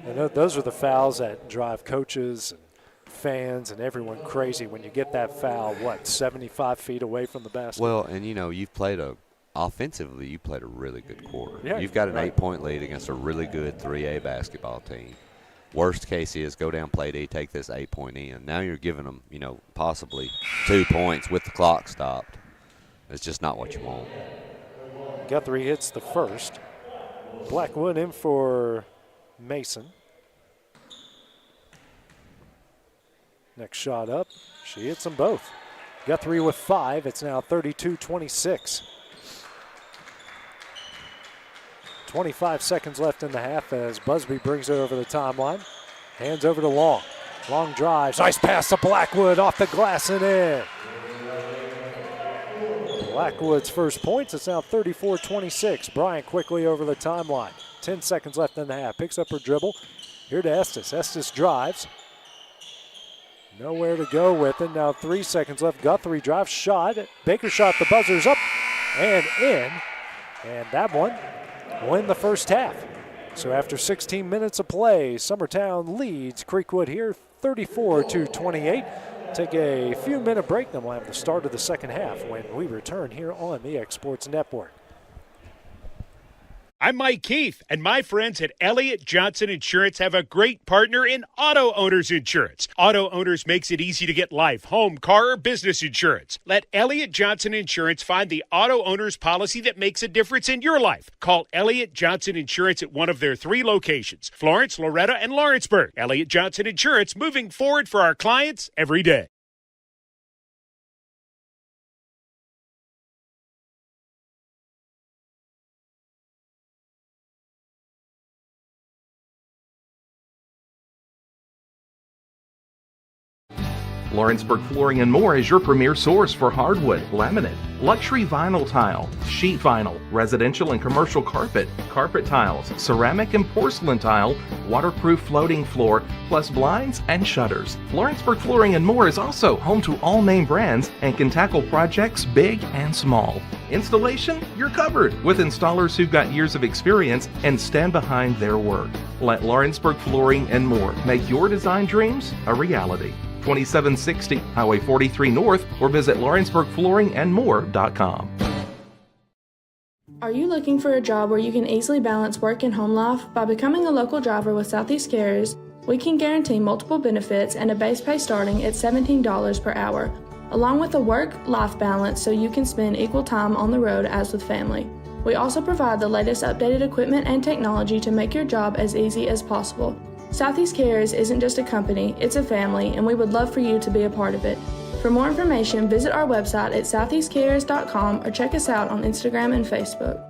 and those are the fouls that drive coaches and fans and everyone crazy when you get that foul, 75 feet away from the basket? Well, and you've played offensively, you played a really good quarter. Yeah, you've got an 8-point lead against a really good 3A basketball team. Worst case is go down, play D, take this 8-point in. Now you're giving them, possibly 2 points with the clock stopped. It's just not what you want. Guthrie hits the first. Blackwood in for Mason. Next shot up, she hits them both. Guthrie with 5, it's now 32-26. 25 seconds left in the half as Busby brings it over the timeline. Hands over to Long. Long drives, nice pass to Blackwood off the glass and in. Blackwood's first points, it's now 34-26. Bryant quickly over the timeline. 10 seconds left in the half, picks up her dribble. Here to Estes, Estes drives. Nowhere to go with it, now 3 seconds left. Guthrie drives, shot. Baker shot, the buzzer's up and in. And that one will end the first half. So after 16 minutes of play, Summertown leads Creekwood here 34-28. Take a few minute break, then we'll have the start of the second half when we return here on the X Sports Network. I'm Mike Keith, and my friends at Elliott Johnson Insurance have a great partner in Auto Owners Insurance. Auto Owners makes it easy to get life, home, car, or business insurance. Let Elliott Johnson Insurance find the Auto Owners policy that makes a difference in your life. Call Elliott Johnson Insurance at one of their 3 locations, Florence, Loretto, and Lawrenceburg. Elliott Johnson Insurance, moving forward for our clients every day. Lawrenceburg Flooring and More is your premier source for hardwood, laminate, luxury vinyl tile, sheet vinyl, residential and commercial carpet, carpet tiles, ceramic and porcelain tile, waterproof floating floor, plus blinds and shutters. Lawrenceburg Flooring and More is also home to all name brands and can tackle projects big and small. Installation, you're covered with installers who've got years of experience and stand behind their work. Let Lawrenceburg Flooring and More make your design dreams a reality. 2760 Highway 43 North or visit lawrenceburgflooringandmore.com. Are you looking for a job where you can easily balance work and home life? By becoming a local driver with Southeast Carriers, we can guarantee multiple benefits and a base pay starting at $17 per hour, along with a work-life balance so you can spend equal time on the road as with family. We also provide the latest updated equipment and technology to make your job as easy as possible. Southeast Carriers isn't just a company, it's a family, and we would love for you to be a part of it. For more information, visit our website at southeastcarriers.com or check us out on Instagram and Facebook.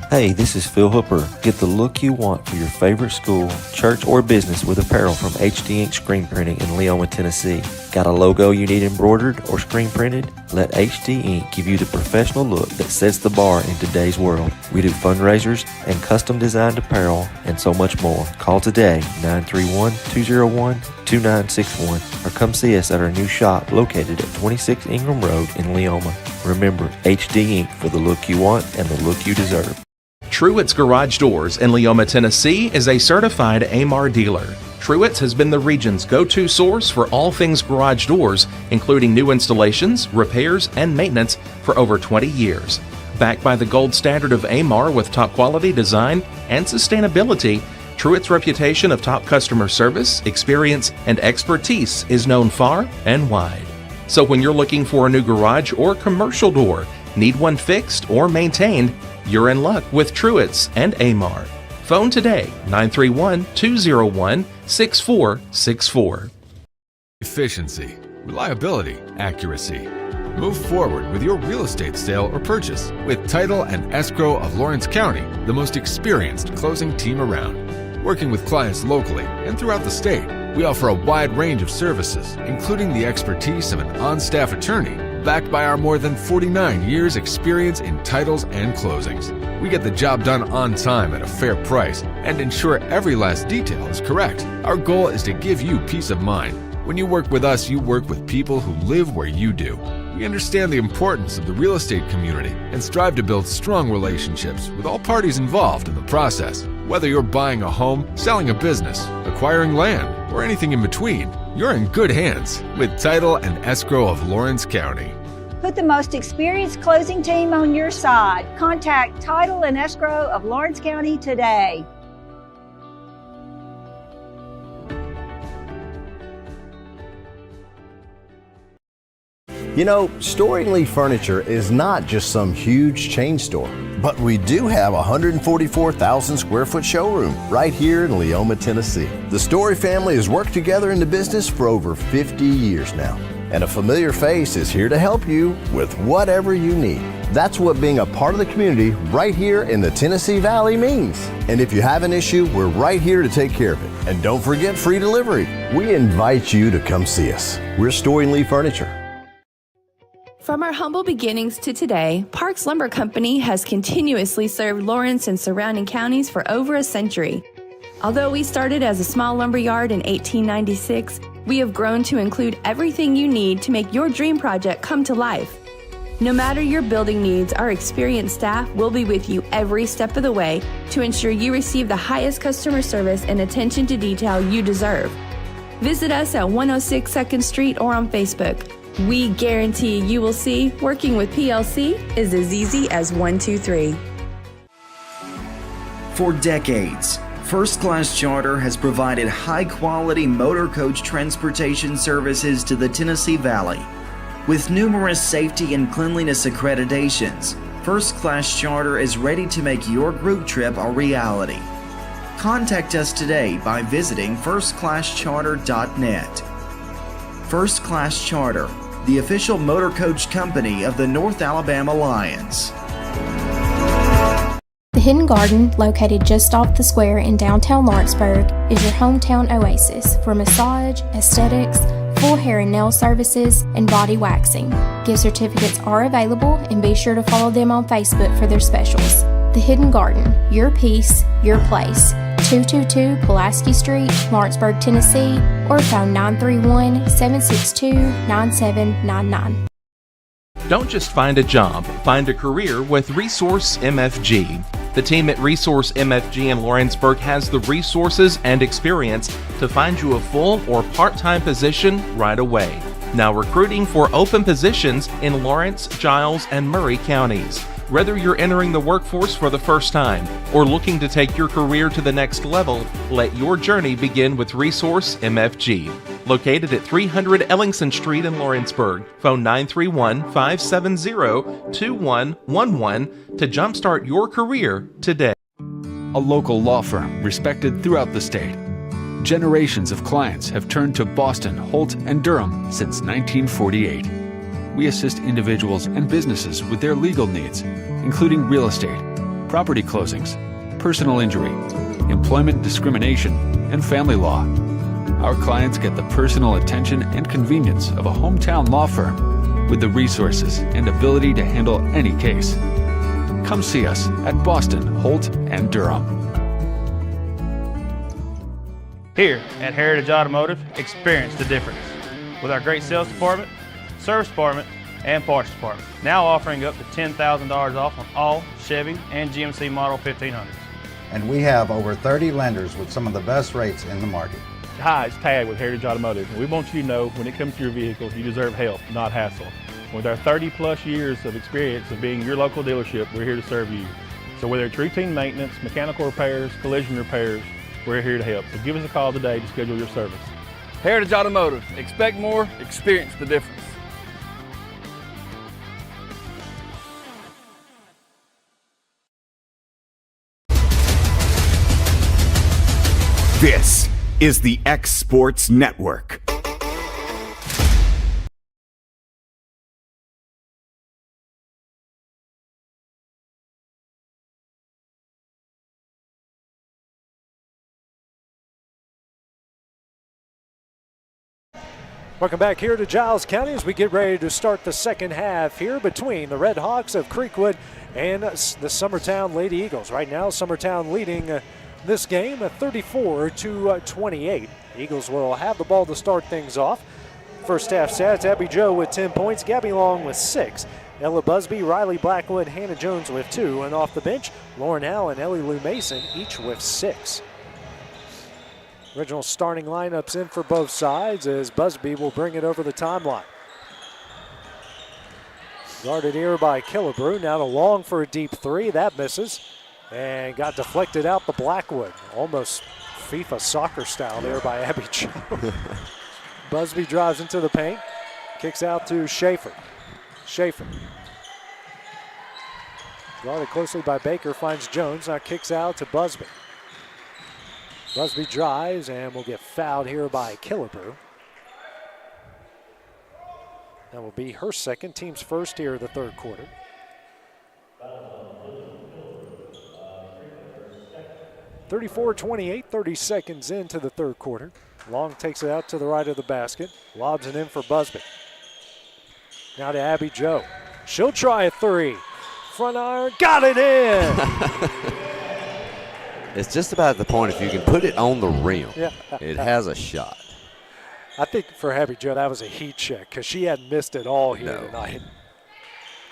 Hey, this is Phil Hooper. Get the look you want for your favorite school, church, or business with apparel from HD Ink Screen Printing in Leoma, Tennessee. Got a logo you need embroidered or screen printed? Let HD Ink give you the professional look that sets the bar in today's world. We do fundraisers and custom designed apparel and so much more. Call today, 931-201-2961, or come see us at our new shop located at 26 Ingram Road in Leoma. Remember, HD Ink for the look you want and the look you deserve. Truett's Garage Doors in Leoma, Tennessee is a certified AMAR dealer. Truett's has been the region's go-to source for all things garage doors, including new installations, repairs, and maintenance for over 20 years. Backed by the gold standard of AMAR with top quality design and sustainability, Truett's reputation of top customer service, experience, and expertise is known far and wide. So when you're looking for a new garage or commercial door, need one fixed or maintained, you're in luck with Truett's and AMAR. Phone today, 931-201-6464. Efficiency, reliability, accuracy. Move forward with your real estate sale or purchase with Title and Escrow of Lawrence County, the most experienced closing team around. Working with clients locally and throughout the state, we offer a wide range of services, including the expertise of an on-staff attorney, backed by our more than 49 years experience in titles and closings. We get the job done on time at a fair price and ensure every last detail is correct. Our goal is to give you peace of mind. When you work with us, you work with people who live where you do. We understand the importance of the real estate community and strive to build strong relationships with all parties involved in the process. Whether you're buying a home, selling a business, acquiring land, or anything in between, you're in good hands with Title and Escrow of Lawrence County. Put the most experienced closing team on your side. Contact Title and Escrow of Lawrence County today. You know, Storing Lee Furniture is not just some huge chain store, but we do have a 144,000 square foot showroom right here in Leoma, Tennessee. The Story family has worked together in the business for over 50 years now, and a familiar face is here to help you with whatever you need. That's what being a part of the community right here in the Tennessee Valley means. And if you have an issue, we're right here to take care of it. And don't forget free delivery. We invite you to come see us. We're Storing Lee Furniture. From our humble beginnings to today, Parks Lumber Company has continuously served Lawrence and surrounding counties for over a century. Although we started as a small lumber yard in 1896, we have grown to include everything you need to make your dream project come to life. No matter your building needs, our experienced staff will be with you every step of the way to ensure you receive the highest customer service and attention to detail you deserve. Visit us at 106 2nd Street or on Facebook. We guarantee you will see working with PLC is as easy as 1, 2, 3. For decades, First Class Charter has provided high-quality motor coach transportation services to the Tennessee Valley. With numerous safety and cleanliness accreditations, First Class Charter is ready to make your group trip a reality. Contact us today by visiting firstclasscharter.net. First Class Charter, the official motor coach company of the North Alabama Lions. The Hidden Garden, located just off the square in downtown Lawrenceburg, is your hometown oasis for massage, aesthetics, full hair and nail services, and body waxing. Gift certificates are available, and be sure to follow them on Facebook for their specials. The Hidden Garden, your peace, your place. 222 Pulaski Street, Lawrenceburg, Tennessee, or phone 931-762-9799. Don't just find a job, find a career with Resource MFG. The team at Resource MFG in Lawrenceburg has the resources and experience to find you a full or part-time position right away. Now recruiting for open positions in Lawrence, Giles, and Murray counties. Whether you're entering the workforce for the first time or looking to take your career to the next level, let your journey begin with Resource MFG. Located at 300 Ellingson Street in Lawrenceburg. Phone 931-570-2111 to jumpstart your career today. A local law firm respected throughout the state. Generations of clients have turned to Boston, Holt, and Durham since 1948. We assist individuals and businesses with their legal needs, including real estate, property closings, personal injury, employment discrimination, and family law. Our clients get the personal attention and convenience of a hometown law firm with the resources and ability to handle any case. Come see us at Boston, Holt, and Durham. Here at Heritage Automotive, experience the difference with our great sales department, service department, and parts department. Now offering up to $10,000 off on all Chevy and GMC Model 1500s. And we have over 30 lenders with some of the best rates in the market. Hi, it's Tag with Heritage Automotive. We want you to know when it comes to your vehicle, you deserve help, not hassle. With our 30 plus years of experience of being your local dealership, we're here to serve you. So whether it's routine maintenance, mechanical repairs, collision repairs, we're here to help. So give us a call today to schedule your service. Heritage Automotive. Expect more, experience the difference. This is the X Sports Network. Welcome back here to Giles County as we get ready to start the second half here between the Red Hawks of Creekwood and the Summertown Lady Eagles. Right now, Summertown leading this game at 34-28. Eagles will have the ball to start things off. First half stats, Abby Joe with 10 points, Gabby Long with 6, Ella Busby, Riley Blackwood, Hannah Jones with 2, and off the bench, Lauren Howe and Ellie Lou Mason each with 6. Original starting lineups in for both sides as Busby will bring it over the timeline. Guarded here by Killebrew. Now to Long for a deep three. That misses. And got deflected out the Blackwood. Almost FIFA soccer style there by Abby Joe. Busby drives into the paint. Kicks out to Schaefer. Schaefer. Guarded closely by Baker. Finds Jones. Now kicks out to Busby. Busby drives and will get fouled here by Killebrew. That will be her second, team's first here of the third quarter. (34-28), 30 seconds into the third quarter. Long takes it out to the right of the basket, lobs it in for Busby. Now to Abby Joe. She'll try a three. Front iron, got it in! It's just about the point, if you can put it on the rim, yeah. It has a shot. I think for Abby Joe, that was a heat check because she hadn't missed it all here tonight.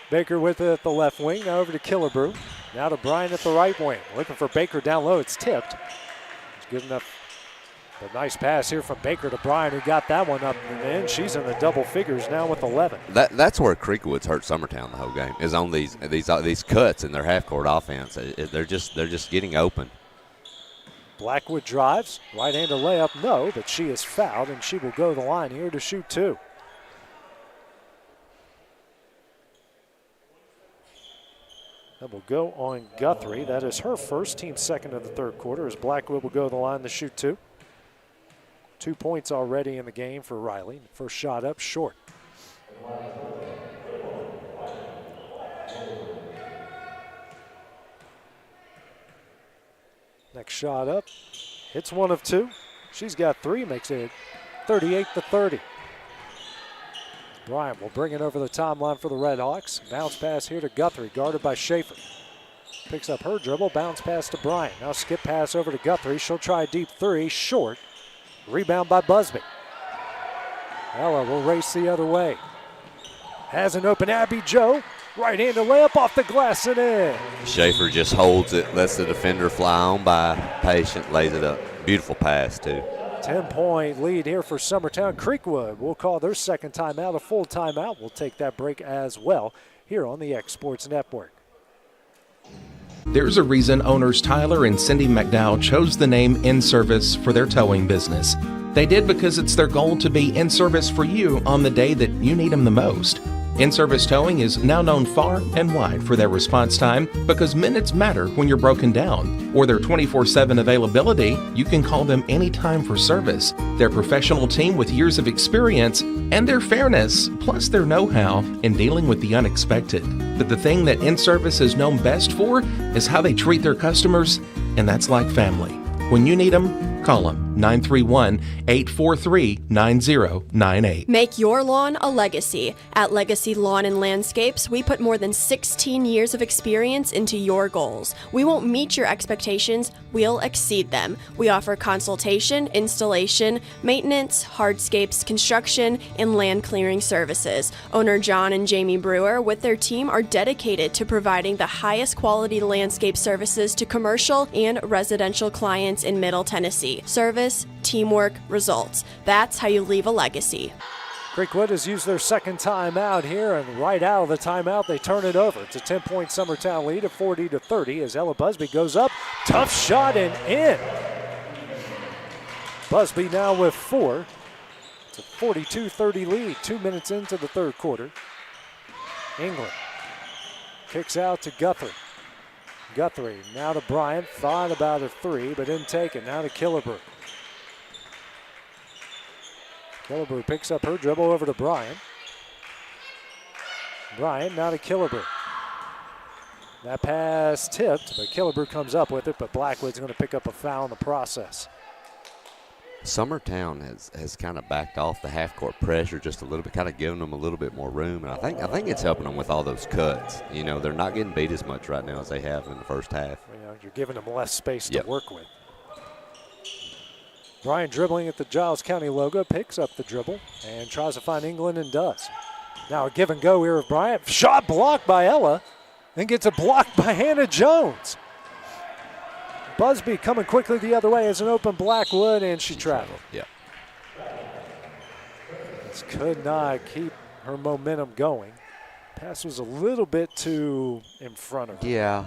Baker with it at the left wing, now over to Killebrew. Now to Bryan at the right wing. Looking for Baker down low, it's tipped. It's good enough. A nice pass here from Baker to Bryan, who got that one up and in. She's in the double figures now with 11. That's where Creekwood's hurt Summertown the whole game, is on these cuts in their half-court offense. They're just getting open. Blackwood drives, right-handed layup, no, but she is fouled, and she will go to the line here to shoot two. That will go on Guthrie. That is her first, team second of the third quarter, as Blackwood will go to the line to shoot two. 2 points already in the game for Riley. First shot up, short. Next shot up, hits one of two. She's got three, makes it 38-30. Bryant will bring it over the timeline for the Red Hawks. Bounce pass here to Guthrie, guarded by Schaefer. Picks up her dribble, bounce pass to Bryant. Now skip pass over to Guthrie. She'll try a deep three, short. Rebound by Busby. Ella will race the other way. Has an open Abby Joe. Right-handed layup off the glass and in. Schaefer just holds it, lets the defender fly on by, patient, lays it up. Beautiful pass, too. 10-point lead here for Summertown. Creekwood will call their second timeout a full timeout. We'll take that break as well here on the X Sports Network. There's a reason owners Tyler and Cindy McDowell chose the name In Service for their towing business. They did because it's their goal to be in service for you on the day that you need them the most. In-Service Towing is now known far and wide for their response time because minutes matter when you're broken down. Or their 24/7 availability, you can call them anytime for service. Their professional team with years of experience and their fairness, plus their know-how in dealing with the unexpected. But the thing that In-Service is known best for is how they treat their customers, and that's like family. When you need them, call them 931-843-9098. Make your lawn a legacy. At Legacy Lawn and Landscapes, we put more than 16 years of experience into your goals. We won't meet your expectations, we'll exceed them. We offer consultation, installation, maintenance, hardscapes, construction, and land clearing services. Owner John and Jamie Brewer with their team are dedicated to providing the highest quality landscape services to commercial and residential clients in Middle Tennessee. Service, teamwork, results. That's how you leave a legacy. Creekwood has used their second timeout here, and right out of the timeout, they turn it over. It's a 10-point Summertown lead at 40-30 as Ella Busby goes up. Tough shot and in. Busby now with 4. It's a 42-30 lead, 2 minutes into the third quarter. England kicks out to Guthrie. Guthrie now to Bryant. Thought about a three, but didn't take it. Now to Killebrew. Killebrew picks up her dribble over to Bryant. Bryant now to Killebrew. That pass tipped, but Killebrew comes up with it, but Blackwood's going to pick up a foul in the process. Summertown has kind of backed off the half-court pressure just a little bit, kind of giving them a little bit more room, and I think it's helping them with all those cuts. You know, they're not getting beat as much right now as they have in the first half. You know, you're giving them less space to work with. Bryant dribbling at the Giles County logo, picks up the dribble and tries to find England and does. Now a give and go here of Bryant. Shot blocked by Ella, then gets a block by Hannah Jones. Busby coming quickly the other way as an open Blackwood, and she traveled. Yeah. Just could not keep her momentum going. Pass was a little bit too in front of her. Yeah.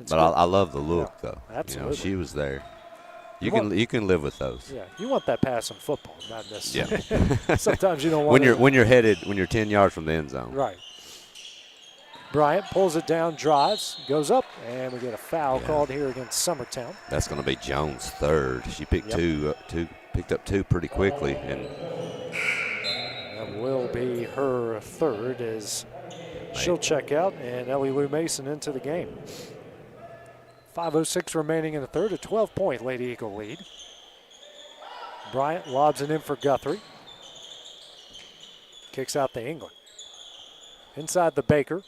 But I love the look, though. Absolutely. You know, she was there. You can live with those. Yeah, you want that pass in football, not necessarily. Yeah. Sometimes you don't want when you're 10 yards from the end zone. Right. Bryant pulls it down, drives, goes up, and we get a foul called here against Summertown. That's going to be Jones' third. She picked picked up two pretty quickly, and that will be her third as she'll check out, and Ellie Lou Mason into the game. 5:06 remaining in the third, a 12-point Lady Eagle lead. Bryant lobs it in for Guthrie. Kicks out to England. Inside the Baker.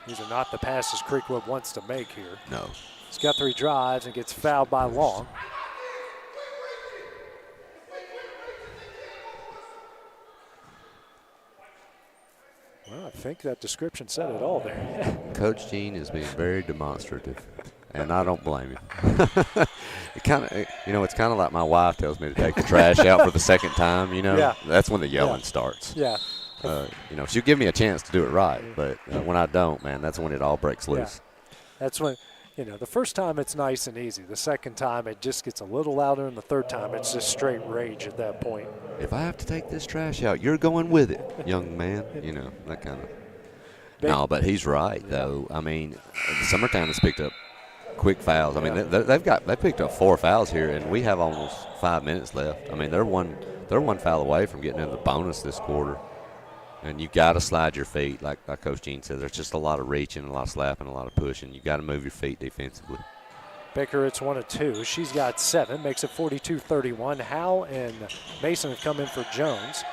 These are not the passes Creekwood wants to make here. No. As Guthrie drives and gets fouled by Long. Well, I think that description said it all there. Coach Gene is being very demonstrative, and I don't blame him. It's kind of like my wife tells me to take the trash out for the second time. You know, that's when the yelling starts. Yeah. You know, she'll give me a chance to do it right, but when I don't, man, that's when it all breaks loose. That's when, you know, the first time it's nice and easy. The second time it just gets a little louder, and the third time it's just straight rage at that point. If I have to take this trash out, you're going with it, young man. You know, that kind of. No, but he's right, though. I mean, Summertown has picked up quick fouls. I mean, they picked up 4 fouls here, and we have almost 5 minutes left. I mean, they're one foul away from getting into the bonus this quarter. And you got to slide your feet, like Coach Gene says. There's just a lot of reaching, a lot of slapping, a lot of pushing. You got to move your feet defensively. Baker, it's 1 of 2. She's got 7, makes it 42-31. Howell and Mason have come in for Jones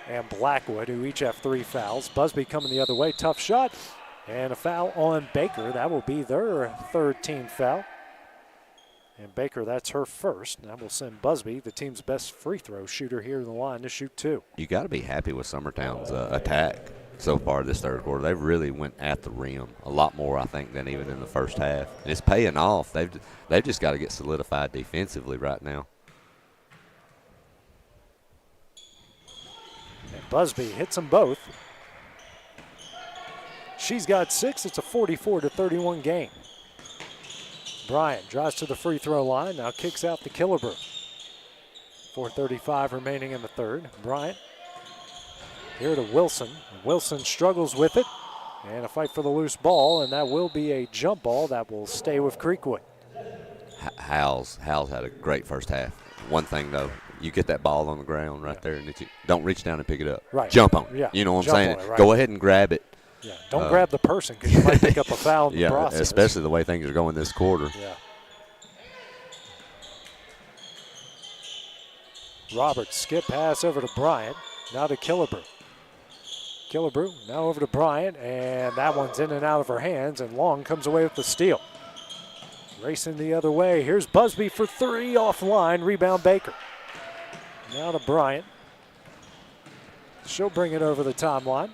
and Blackwood, who each have 3 fouls. Busby coming the other way, tough shot, and a foul on Baker. That will be their 3rd team foul. And Baker, that's her first. That will send Busby, the team's best free throw shooter here in the line, to shoot 2. You got to be happy with Summertown's attack so far this third quarter. They really went at the rim a lot more, I think, than even in the first half. And it's paying off. They've just got to get solidified defensively right now. And Busby hits them both. She's got 6. It's a 44-31 game. Bryant drives to the free throw line, now kicks out to Killebrew. 4:35 remaining in the third. Bryant here to Wilson. Wilson struggles with it, and a fight for the loose ball, and that will be a jump ball that will stay with Creekwood. Howell's had a great first half. One thing, though, you get that ball on the ground right there, and don't reach down and pick it up. Right. Jump on it. Yeah. You know what I'm Jump saying? on it, right. Go ahead and grab it. Yeah, don't grab the person because you might pick up a foul in the process. Especially the way things are going this quarter. Yeah. Roberts skip pass over to Bryant. Now to Killebrew. Killebrew now over to Bryant, and that one's in and out of her hands, and Long comes away with the steal. Racing the other way. Here's Busby for 3 offline. Rebound Baker. Now to Bryant. She'll bring it over the timeline.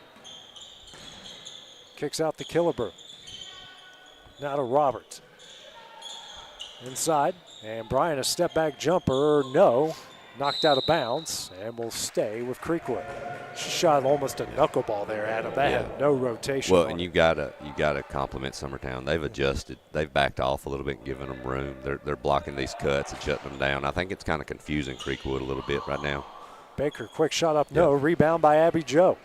Kicks out to Killebrew. Now to Roberts. Inside, and Bryant a step back jumper, no. Knocked out of bounds, and will stay with Creekwood. She shot almost a knuckleball there, Adam. That had no rotation. Well, and you gotta compliment Summertown. They've adjusted. They've backed off a little bit and given them room. They're blocking these cuts and shutting them down. I think it's kind of confusing Creekwood a little bit right now. Baker, quick shot up, no. Rebound by Abby Joe.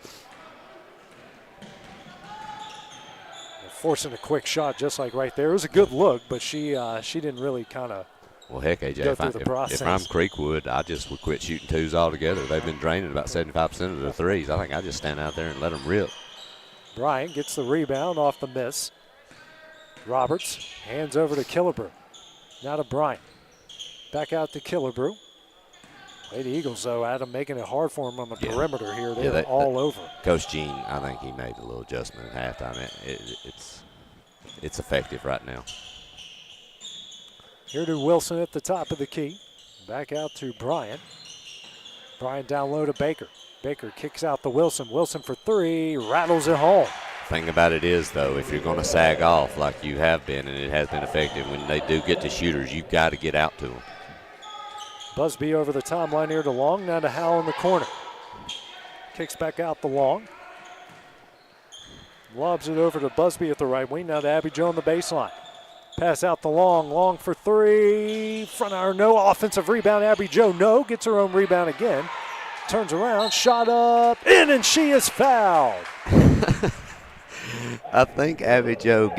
forcing a quick shot just like right there. It was a good look, but she didn't really kind of Well, heck, AJ, go through the process. if I'm Creekwood, I just would quit shooting twos altogether. They've been draining about 75% of their threes. I think I just stand out there and let them rip. Bryant gets the rebound off the miss. Roberts hands over to Killebrew. Now to Bryant. Back out to Killebrew. Lady Eagles, though, Adam, making it hard for them on the perimeter here. They're all over. Coach Gene, I think he made a little adjustment at halftime. It's effective right now. Here to Wilson at the top of the key. Back out to Bryant. Bryant down low to Baker. Baker kicks out to Wilson. Wilson for three, rattles it home. Thing about it is, though, if you're going to sag off like you have been, and it has been effective, when they do get to shooters, you've got to get out to them. Busby over the timeline here to Long. Now to Howell in the corner. Kicks back out to Long. Lobs it over to Busby at the right wing. Now to Abby Joe on the baseline. Pass out to Long. Long for three. Front iron, no. Offensive rebound. Abby Joe, no. Gets her own rebound again. Turns around. Shot up. In, and she is fouled. I think Abby Joe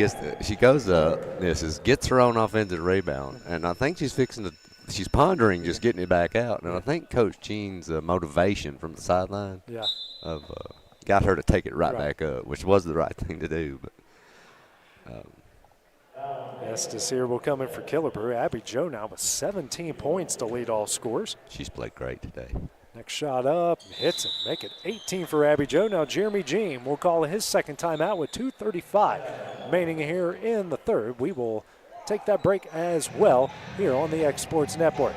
goes up, misses, gets her own offensive rebound, and I think she's pondering just getting it back out. And I think Coach Gene's motivation from the sideline got her to take it right back up, which was the right thing to do. But Estes here will come in for Killebrew. Abby Joe now with 17 points to lead all scores. She's played great today. Next shot up, hits it, make it 18 for Abby Joe. Now Jeremy Jean will call his second timeout with 2:35 remaining here in the third. We will take that break as well here on the X Sports Network.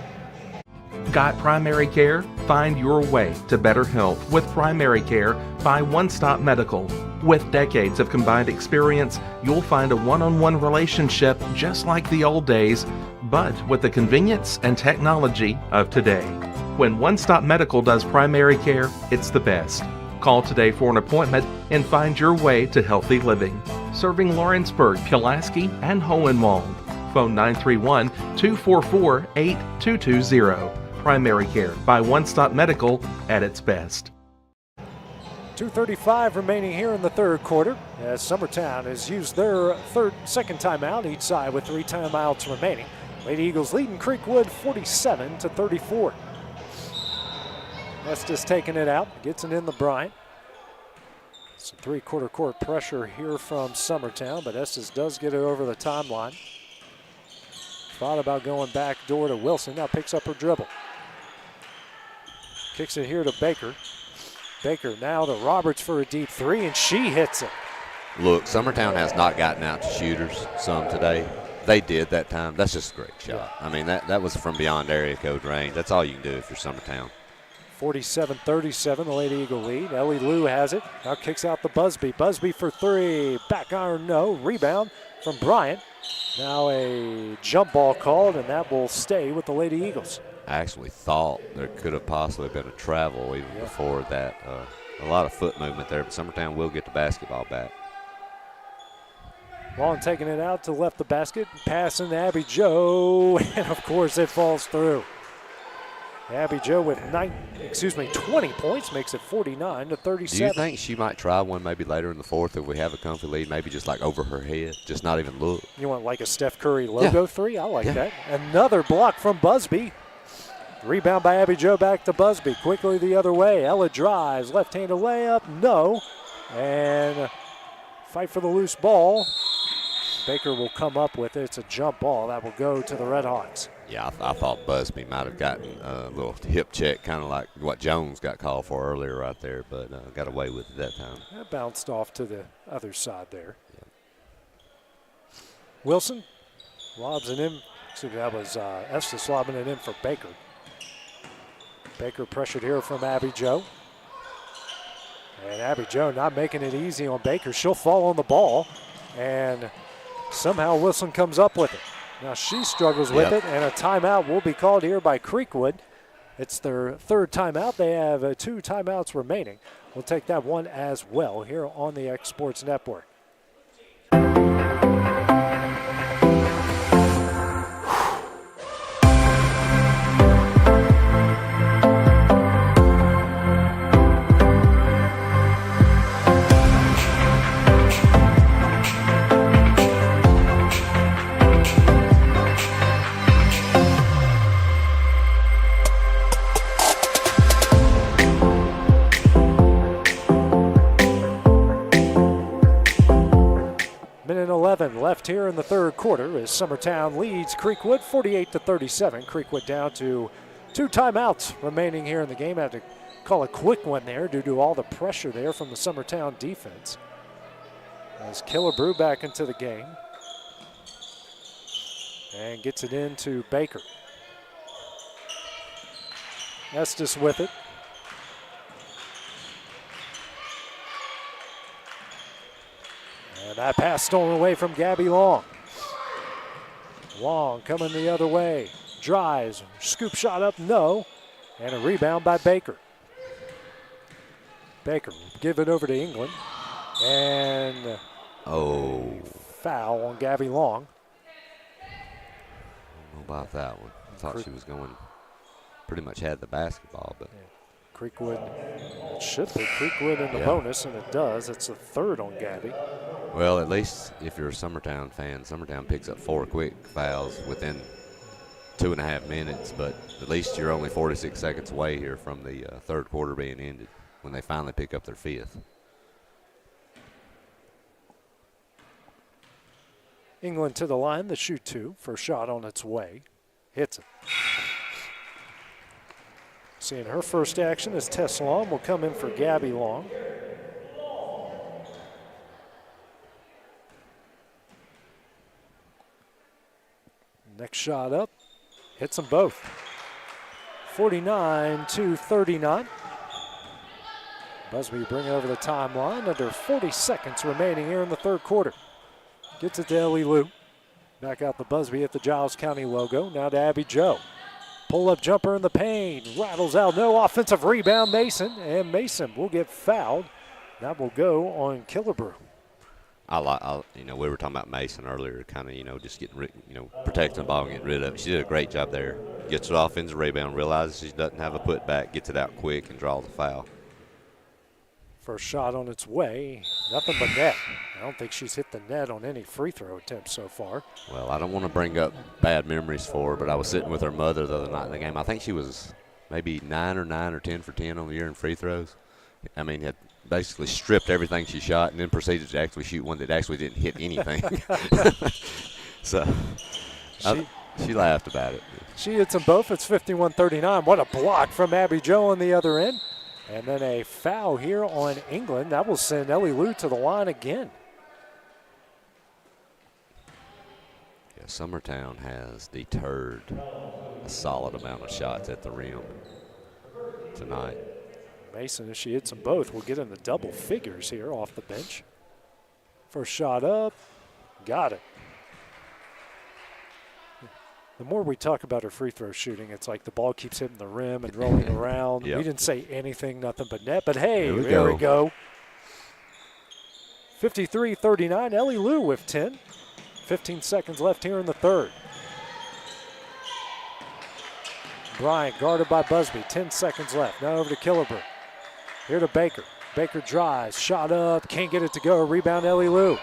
Got primary care? Find your way to better health with primary care by One Stop Medical. With decades of combined experience, you'll find a one-on-one relationship just like the old days, but with the convenience and technology of today. When One Stop Medical does primary care, it's the best. Call today for an appointment and find your way to healthy living. Serving Lawrenceburg, Pulaski, and Hohenwald. Phone 931-244-8220. Primary care by One Stop Medical at its best. 2:35 remaining here in the third quarter as Summertown has used their second timeout, each side with 3 timeouts remaining. Lady Eagles leading Creekwood 47-34. Estes taking it out, gets it in the Bryant. Some three-quarter court pressure here from Summertown, but Estes does get it over the timeline. Thought about going back door to Wilson, now picks up her dribble. Kicks it here to Baker. Baker now to Roberts for a deep three, and she hits it. Look, Summertown has not gotten out to shooters some today. They did that time. That's just a great shot. I mean, that was from beyond area code range. That's all you can do if you're Summertown. 47-37, the Lady Eagle lead. Ellie Lou has it. Now kicks out to Busby. Busby for three. Back iron, no. Rebound from Bryant. Now a jump ball called, and that will stay with the Lady Eagles. I actually thought there could have possibly been a travel even before that. A lot of foot movement there, but Summertown will get the basketball back. Long taking it out to left the basket, passing to Abby Joe, and of course it falls through. Abby Joe with 20 points makes it 49-37. Do you think she might try one maybe later in the fourth if we have a comfy lead, maybe just like over her head, just not even look? You want like a Steph Curry logo three? I like that. Another block from Busby. Rebound by Abby Joe back to Busby. Quickly the other way. Ella drives. Left-handed layup. No. And fight for the loose ball. Baker will come up with it. It's a jump ball that will go to the Red Hawks. Yeah, I thought Busby might have gotten a little hip check, kind of like what Jones got called for earlier right there, but got away with it that time. That bounced off to the other side there. Yeah. Wilson lobs it in. Excuse me, that was Estes lobbing it in for Baker. Baker pressured here from Abby Joe. And Abby Joe not making it easy on Baker. She'll fall on the ball, and somehow Wilson comes up with it. Now she struggles with it, and a timeout will be called here by Creekwood. It's their third timeout. They have 2 timeouts remaining. We'll take that one as well here on the X Sports Network. here in the third quarter as Summertown leads Creekwood 48-37. Creekwood down to 2 timeouts remaining here in the game. I had to call a quick one there due to all the pressure there from the Summertown defense. As Killebrew back into the game and gets it into Baker. Estes with it. And that pass stolen away from Gabby Long. Long coming the other way. Drives, scoop shot up, no. And a rebound by Baker. Baker give it over to England. And foul on Gabby Long. I don't know about that one. I thought she was going, pretty much had the basketball, but. Creekwood, it should be Creekwood in the bonus, and it does. It's the third on Gabby. Well, at least if you're a Summertown fan, Summertown picks up 4 quick fouls within 2.5 minutes, but at least you're only 46 seconds away here from the third quarter being ended when they finally pick up their 5th. England to the line, the shoot 2. First shot on its way. Hits it. Seeing her first action as Tess Long will come in for Gabby Long. Next shot up, hits them both. 49-39. Busby bring it over the timeline. Under 40 seconds remaining here in the third quarter. Gets it to Ellie Lou. Back out the Busby at the Giles County logo. Now to Abby Joe. Pull-up jumper in the paint, rattles out, no offensive rebound, Mason, and Mason will get fouled. That will go on Killebrew. We were talking about Mason earlier, kind of, just getting, protecting the ball and getting rid of it. She did a great job there. Gets an offensive rebound, realizes she doesn't have a putback, gets it out quick, and draws a foul. First shot on its way, nothing but net. I don't think she's hit the net on any free throw attempts so far. Well, I don't want to bring up bad memories for her, but I was sitting with her mother the other night in the game. I think she was maybe 9 or 10 for 10 on the year in free throws. I mean, had basically stripped everything she shot and then proceeded to actually shoot one that actually didn't hit anything. So she laughed about it. She hits them both. It's 51-39. What a block from Abby Joe on the other end. And then a foul here on England. That will send Ellie Lou to the line again. Yeah, Summertown has deterred a solid amount of shots at the rim tonight. Mason, if she hits them both, will get in the double figures here off the bench. First shot up, got it. The more we talk about her free throw shooting, it's like the ball keeps hitting the rim and rolling around. Yep. We didn't say anything, nothing but net, but hey, there we go. 53-39, Ellie Lou with 10. 15 seconds left here in the third. Bryant guarded by Busby, 10 seconds left. Now over to Killebrew. Here to Baker. Baker drives, shot up, can't get it to go. Rebound, Ellie Lou.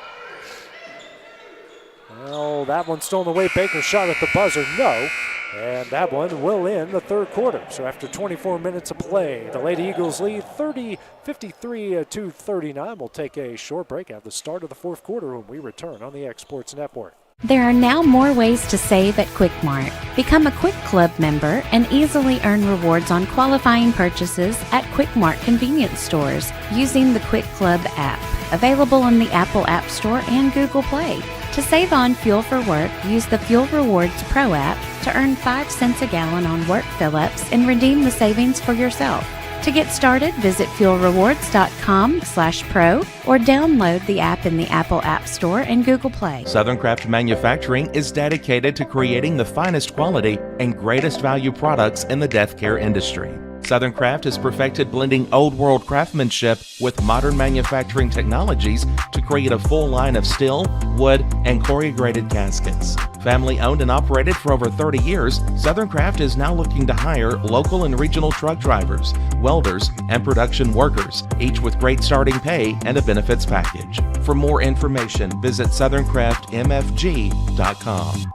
Well, that one stolen away. Baker shot at the buzzer, no. And that one will end the third quarter. So after 24 minutes of play, the Lady Eagles lead 53-39. We'll take a short break at the start of the fourth quarter when we return on the X Sports Network. There are now more ways to save at Quick Mart. Become a Quick Club member and easily earn rewards on qualifying purchases at Quick Mart convenience stores using the Quick Club app, available on the Apple App Store and Google Play. To save on fuel for work, use the Fuel Rewards Pro app to earn 5 cents a gallon on work fill-ups and redeem the savings for yourself. To get started, visit fuelrewards.com/pro or download the app in the Apple App Store and Google Play. Southern Craft Manufacturing is dedicated to creating the finest quality and greatest value products in the death care industry. Southern Craft has perfected blending old world craftsmanship with modern manufacturing technologies to create a full line of steel, wood, and corrugated caskets. Family owned and operated for over 30 years, Southern Craft is now looking to hire local and regional truck drivers, welders, and production workers, each with great starting pay and a benefits package. For more information, visit SouthernCraftMFG.com.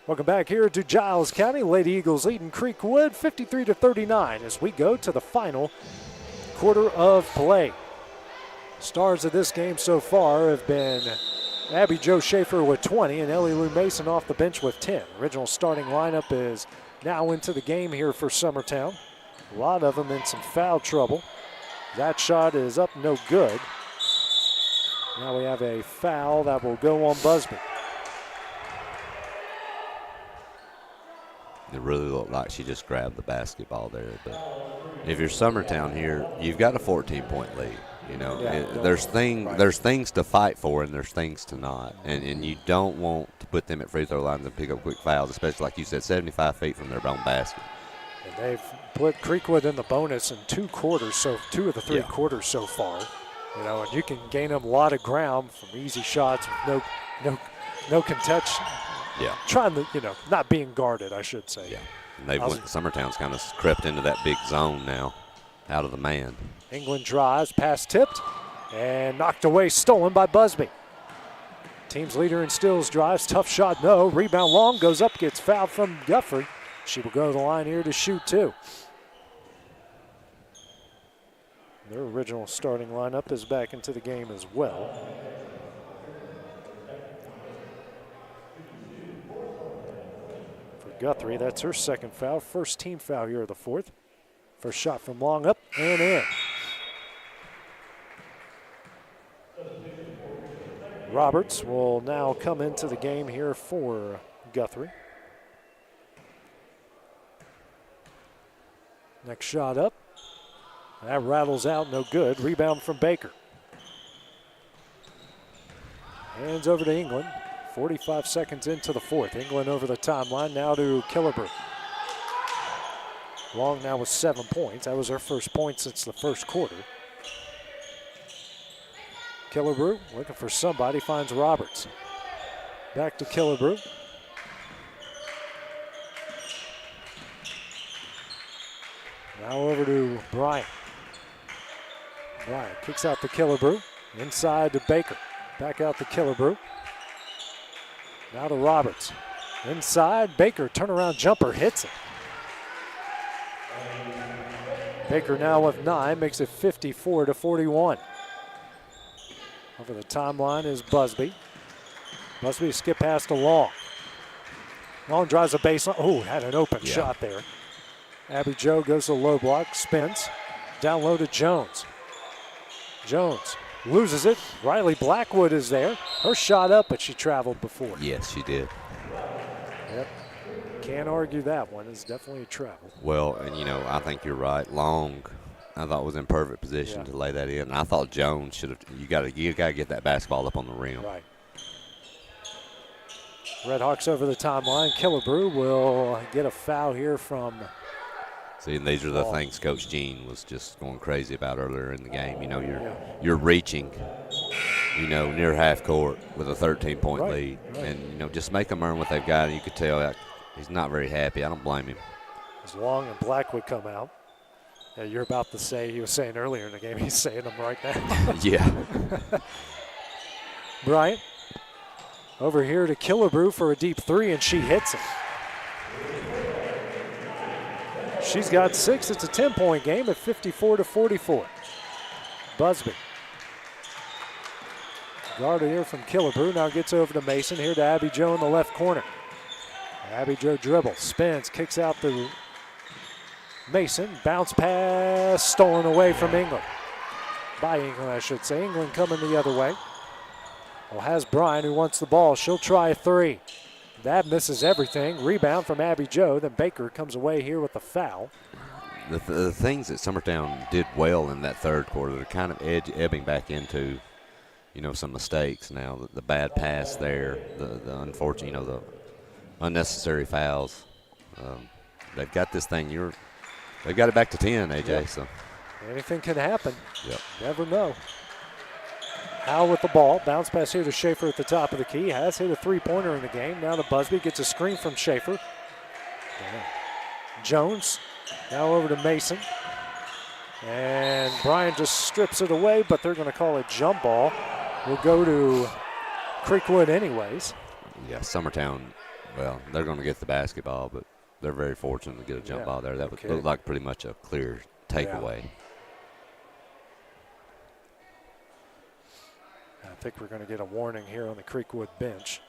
Welcome back here to Giles County. Lady Eagles leading Creekwood 53-39 as we go to the final quarter of play. Stars of this game so far have been Abby Jo Schaefer with 20 and Ellie Lou Mason off the bench with 10. Original starting lineup is now into the game here for Summertown. A lot of them in some foul trouble. That shot is up, no good. Now we have a foul that will go on Busby. It really looked like she just grabbed the basketball there. But if you're Summertown here, you've got a 14-point lead. You know, there's things to fight for and there's things to not. And you don't want to put them at free throw lines and pick up quick fouls, especially like you said, 75 feet from their own basket. And they've put Creekwood in the bonus in 2 quarters, so 2 of the 3 quarters so far. You know, and you can gain them a lot of ground from easy shots with no contention. Yeah. Trying to, not being guarded, I should say. Yeah. And Summertown's kind of crept into that big zone now, out of the man. England drives, pass tipped, and knocked away, stolen by Busby. Team's leader in steals drives, tough shot, no. Rebound long, goes up, gets fouled from Guthrie. She will go to the line here to shoot 2. Their original starting lineup is back into the game as well. For Guthrie, that's her second foul. First team foul here of the 4th. First shot from long, up and in. Roberts will now come into the game here for Guthrie. Next shot up. That rattles out, no good. Rebound from Baker. Hands over to England. 45 seconds into the 4th. England over the timeline, now to Killebrew. Long now with 7 points. That was her first point since the first quarter. Killebrew looking for somebody, finds Roberts. Back to Killebrew. Now over to Bryant. Bryant kicks out to Killebrew. Inside to Baker. Back out to Killebrew. Now to Roberts. Inside, Baker, turnaround jumper, hits it. Baker now with 9, makes it 54-41. Over the timeline is Busby. Busby skip past to Long. Long drives a baseline. Oh, had an open shot there. Abby Jo goes to the low block, spins. Down low to Jones. Jones loses it. Riley Blackwood is there. Her shot up, but she traveled before. Yes, she did. Yep. Can't argue that one. It's definitely a travel. Well, and I think you're right. Long, I thought was in perfect position to lay that in. And I thought Jones should have. You got to get that basketball up on the rim. Right. Redhawks over the timeline. Killebrew will get a foul here from. See, and these are the things Coach Jean was just going crazy about earlier in the game. You're reaching, near half court with a 13-point lead, and just make them earn what they've got. And you could tell that he's not very happy. I don't blame him. As Long and Blackwood come out. Yeah, you're about to say, he was saying earlier in the game, he's saying them right now. Yeah. Bryant over here to Killebrew for a deep 3, and she hits it. She's got 6. It's a 10-point game at 54-44. Busby. Guarded here from Killebrew. Now gets over to Mason. Here to Abby Jo in the left corner. Abby Jo dribbles, spins, kicks out to Mason. Bounce pass stolen away from England. By England, I should say. England coming the other way. Well, has Bryan who wants the ball. She'll try a 3. That misses everything. Rebound from Abby Jo. Then Baker comes away here with a foul. The things that Summertown did well in that third quarter, they're kind of ebbing back into, some mistakes now. The bad pass there, the unfortunate, the unnecessary fouls. They've got this thing. They've got it back to 10, AJ. Yep. So anything can happen. Yep. Never know. Howell with the ball. Bounce pass here to Schaefer at the top of the key. Has hit a 3-pointer in the game. Now to Busby. Gets a screen from Schaefer. Jones. Now over to Mason. And Bryan just strips it away, but they're going to call it jump ball. We'll go to Creekwood anyways. Yeah, Summertown, well, they're going to get the basketball, but they're very fortunate to get a jump ball there. That would look like pretty much a clear takeaway. think we're going to get a warning here on the Creekwood bench.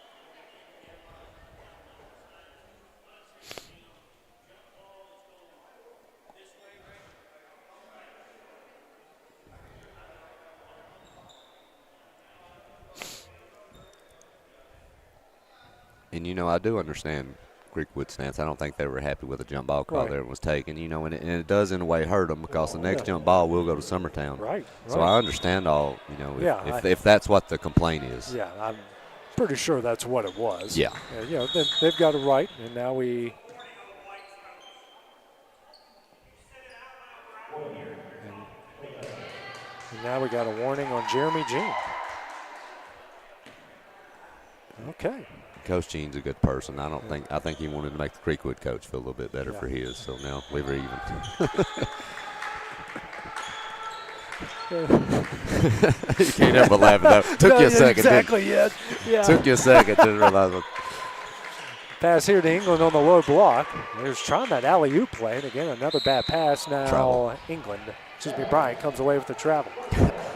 And, I do understand Creekwood's stance. I don't think they were happy with the jump ball call there was taken, and it does in a way hurt them because the next jump ball will go to Summertown. Right. So I understand all, if that's what the complaint is. Yeah, I'm pretty sure that's what it was. Yeah. They've got it right, and now and now we got a warning on Jeremy Jean. Okay. Coach Jean's a good person. I think he wanted to make the Creekwood coach feel a little bit better for his. So now we're even. You can't help but laugh at that. Took you a second. Exactly. Yeah. Took you a second to realize it. Pass here to England on the low block. There's trying that alley-oop play, and again another bad pass. Now Bryant comes away with the travel.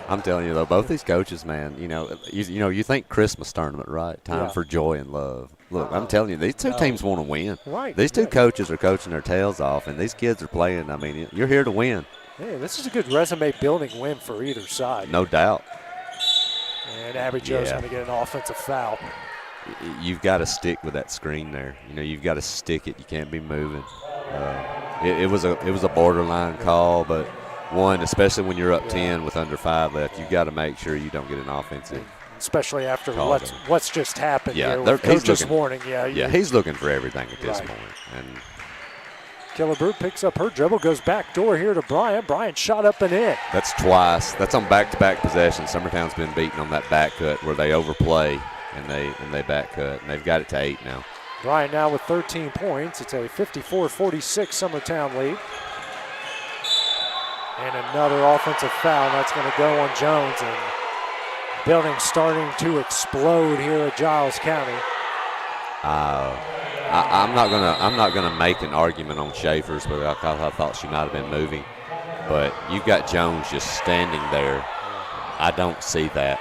I'm telling you, though, both these coaches, man, you think Christmas tournament, right? Time for joy and love. Look, I'm telling you, these two teams want to win. Right. These two coaches are coaching their tails off, and these kids are playing. I mean, you're here to win. Hey, this is a good resume-building win for either side. No doubt. And Abby Joe's going to get an offensive foul. You've got to stick with that screen there. You've got to stick it. You can't be moving. It was a borderline call, but one, especially when you're up 10 with under 5 left, you've got to make sure you don't get an offensive. Especially after what's just happened here with Coach's warning. He's looking for everything at this point. And Killebrew picks up her dribble, goes back door here to Bryant. Bryant shot up and in. That's twice. That's on back-to-back possessions. Summertown's been beaten on that back cut where they overplay and they back cut, and they've got it to 8 now. Bryant now with 13 points. It's a 54-46 Summertown lead. And another offensive foul. That's going to go on Jones. And building starting to explode here at Giles County. I'm not gonna make an argument on Schaefer's because I thought she might have been moving, but you've got Jones just standing there. I don't see that.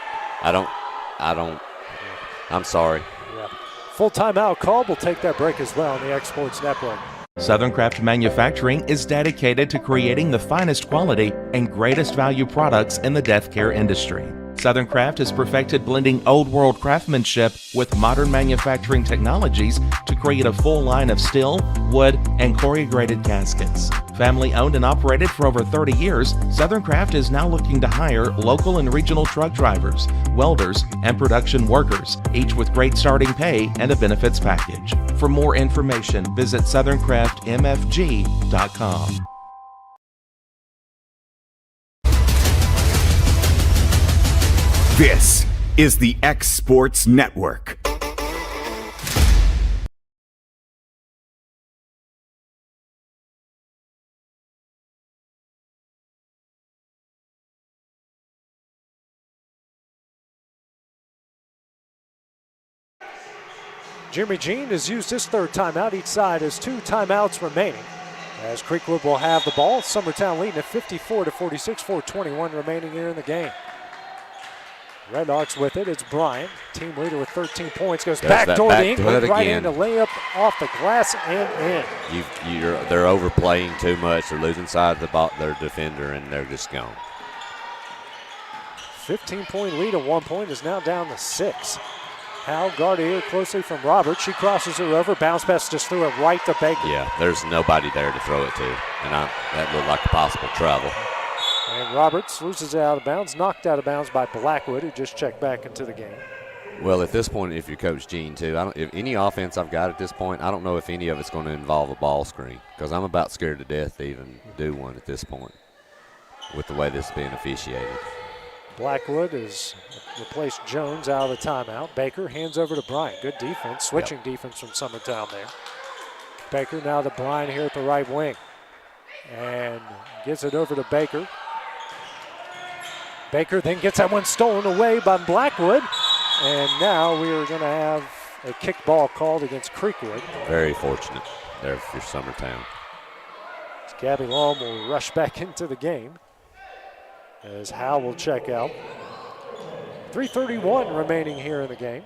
I'm sorry. Yeah. Full timeout call. We'll take that break as well on the Exports Network. Southern Craft Manufacturing is dedicated to creating the finest quality and greatest value products in the death care industry. Southern Craft has perfected blending old world craftsmanship with modern manufacturing technologies to create a full line of steel, wood, and corrugated caskets. Family owned and operated for over 30 years, Southern Craft is now looking to hire local and regional truck drivers, welders, and production workers, each with great starting pay and a benefits package. For more information, visit southerncraftmfg.com. This is the X Sports Network. Jimmy Jean has used his third timeout. Each side has 2 timeouts remaining. As Creekwood will have the ball, Summertown leading at 54-46, 4:21 remaining here in the game. Red Hawks with it. It's Bryant, team leader with 13 points. Goes back door to England, right into layup off the glass and in. They're overplaying too much. They're losing side of their defender, and they're just gone. 15-point lead at 1 point is now down to 6. Hal guarded here closely from Roberts. She crosses her over. Bounce pass just threw it right to Baker. Yeah, there's nobody there to throw it to, and that looked like a possible travel. And Roberts loses it out of bounds, knocked out of bounds by Blackwood, who just checked back into the game. Well, at this point, if you're Coach Jean, too, if any offense I've got at this point, I don't know if any of it's going to involve a ball screen because I'm about scared to death to even do one at this point with the way this is being officiated. Blackwood has replaced Jones out of the timeout. Baker hands over to Bryant. Good defense, switching defense from Summertown there. Baker now to Bryant here at the right wing. And gets it over to Baker. Baker then gets that one stolen away by Blackwood. And now we are going to have a kick ball called against Creekwood. Very fortunate there for Summertown. Gabby Long will rush back into the game as Hal will check out. 3:31 remaining here in the game.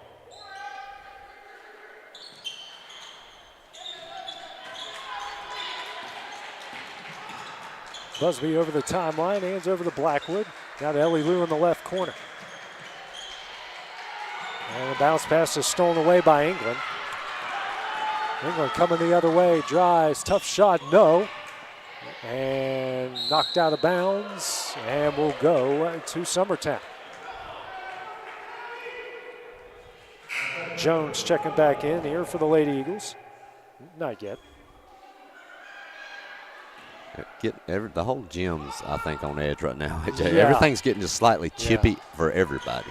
Busby over the timeline, hands over to Blackwood. Now to Ellie Lou in the left corner. And the bounce pass is stolen away by England. England coming the other way, drives, tough shot, no. And knocked out of bounds, and will go to Summertown. Jones checking back in here for the Lady Eagles. Not yet. The whole gym's, I think, on edge right now. Everything's getting just slightly chippy for everybody.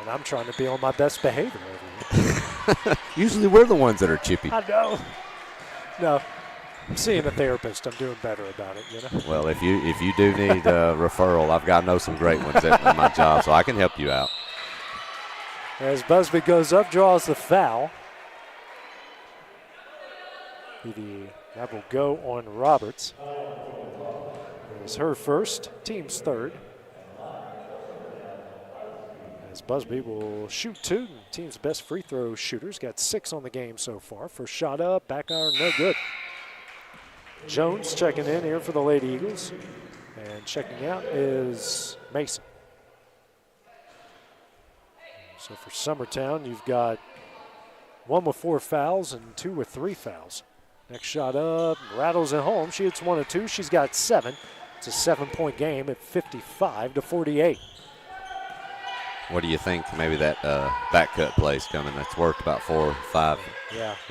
I'm trying to be on my best behavior over here. Usually we're the ones that are chippy. I know. No, I'm seeing a therapist. I'm doing better about it, you know. Well, if you do need a referral, I know some great ones at my job, so I can help you out. As Busby goes up, draws the foul. That will go on Roberts. It is her first, team's third. As Busby will shoot two, team's best free throw shooters. Got 6 on the game so far. First shot up, back iron, no good. Jones checking in here for the Lady Eagles. And checking out is Mason. So for Summertown, you've got 1 with 4 fouls and 2 with 3 fouls. Next shot up, rattles it home. She hits 1 of 2. She's got 7. It's a 7-point game at 55-48. What do you think? Maybe that back cut play's coming. That's worked about 4 or 5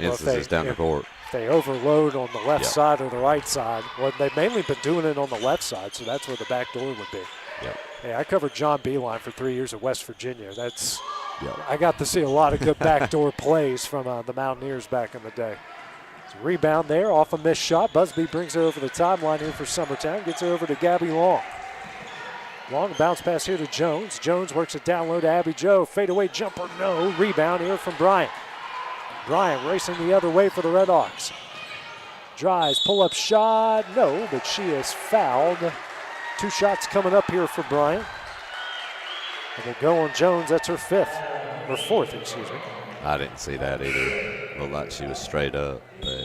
instances down the court. If they overload on the left side or the right side, well, they've mainly been doing it on the left side, so that's where the back door would be. Yep. Hey, I covered John Beeline for 3 years at West Virginia. I got to see a lot of good backdoor plays from the Mountaineers back in the day. Rebound there off a missed shot. Busby brings her over the timeline here for Summertown. Gets her over to Gabby Long. Long bounce pass here to Jones. Jones works it down low to Abby Joe. Fadeaway jumper, no. Rebound here from Bryant. Bryant racing the other way for the Red Hawks. Drives, pull-up shot, no, but she is fouled. 2 shots coming up here for Bryant. And we'll go on Jones. That's her 5th, or 4th, excuse me. I didn't see that either. Looked like she was straight up. But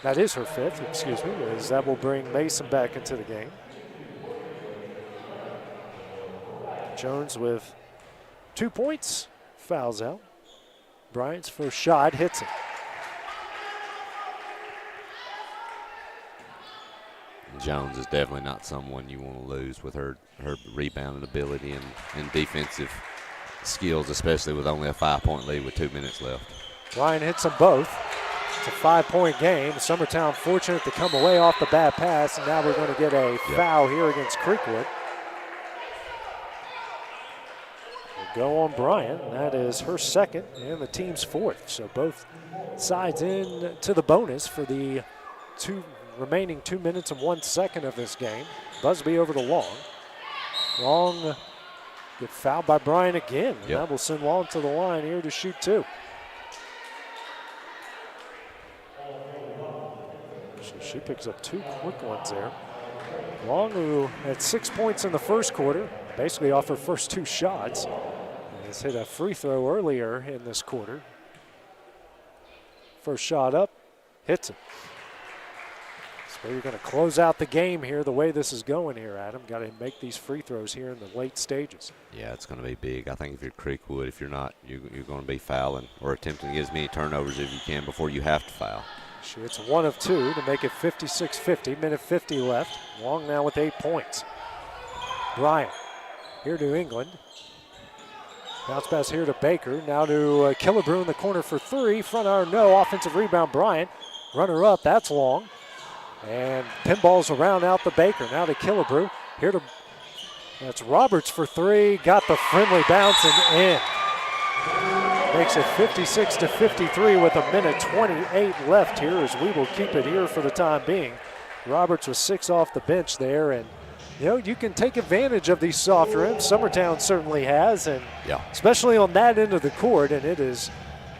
that is her 5th, excuse me, as that will bring Mason back into the game. Jones with 2 points, fouls out. Bryant's first shot hits it. Jones is definitely not someone you want to lose with her rebounding ability and defensive skills, especially with only a 5-point lead with 2 minutes left. Bryant hits them both. It's a 5-point game. Summertown fortunate to come away off the bad pass, and now we're going to get a foul here against Creekwood. We'll go on Bryant, and that is her 2nd and the team's 4th. So both sides in to the bonus for the remaining 2 minutes and 1 second of this game. Busby over to Long. Long get fouled by Bryant again. And that will send Long to the line here to shoot 2. So she picks up 2 quick ones there. Long, who had 6 points in the first quarter, basically off her first 2 shots, has hit a free throw earlier in this quarter. First shot up, hits it. So you're going to close out the game here the way this is going here, Adam. Got to make these free throws here in the late stages. Yeah, it's going to be big. I think if you're Creekwood, if you're not, you're going to be fouling or attempting to get as many turnovers as you can before you have to foul. She hits 1 of 2 to make it 56-50. Minute 50 left. Long now with 8 points. Bryant here to England. Bounce pass here to Baker. Now to Killebrew in the corner for 3. Front iron, no. Offensive rebound, Bryant. Runner up, that's Long. And pinballs around out the Baker. Now to Killebrew. Here to, that's Roberts for 3. Got the friendly bounce and in. Makes it 56-53 with a minute 28 left here, as we will keep it here for the time being. Roberts with 6 off the bench there, and you can take advantage of these soft rims. Summertown certainly has, and especially on that end of the court, and it has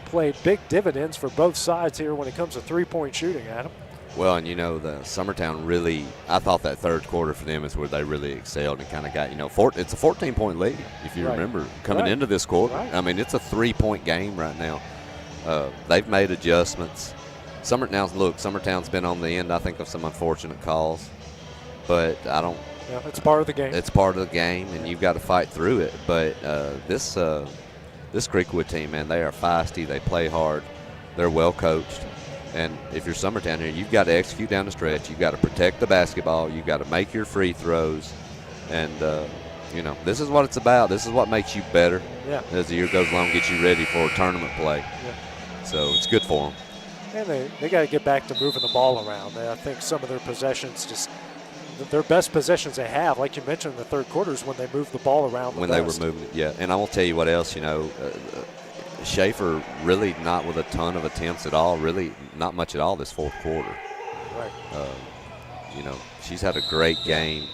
played big dividends for both sides here when it comes to 3-point shooting, Adam. Well, and the Summertown really, I thought that third quarter for them is where they really excelled and kind of got, it's a 14-point lead, if you remember, coming into this quarter. Right. I mean, it's a 3-point game right now. They've made adjustments. Summertown's been on the end, I think, of some unfortunate calls, but I don't. Yeah, it's part of the game. It's part of the game, and you've got to fight through it. But this Creekwood team, man, they are feisty. They play hard. They're well coached. And if you're Summertown here, you've got to execute down the stretch. You've got to protect the basketball. You've got to make your free throws. And, this is what it's about. This is what makes you better as the year goes along, gets you ready for tournament play. Yeah. So it's good for them. And they got to get back to moving the ball around. I think some of their possessions their best possessions they have, like you mentioned in the third quarter, is when they move the ball around When they were moving it, yeah. And I will tell you what else, Schaefer really not with a ton of attempts at all, really not much at all this fourth quarter. Right. She's had a great game.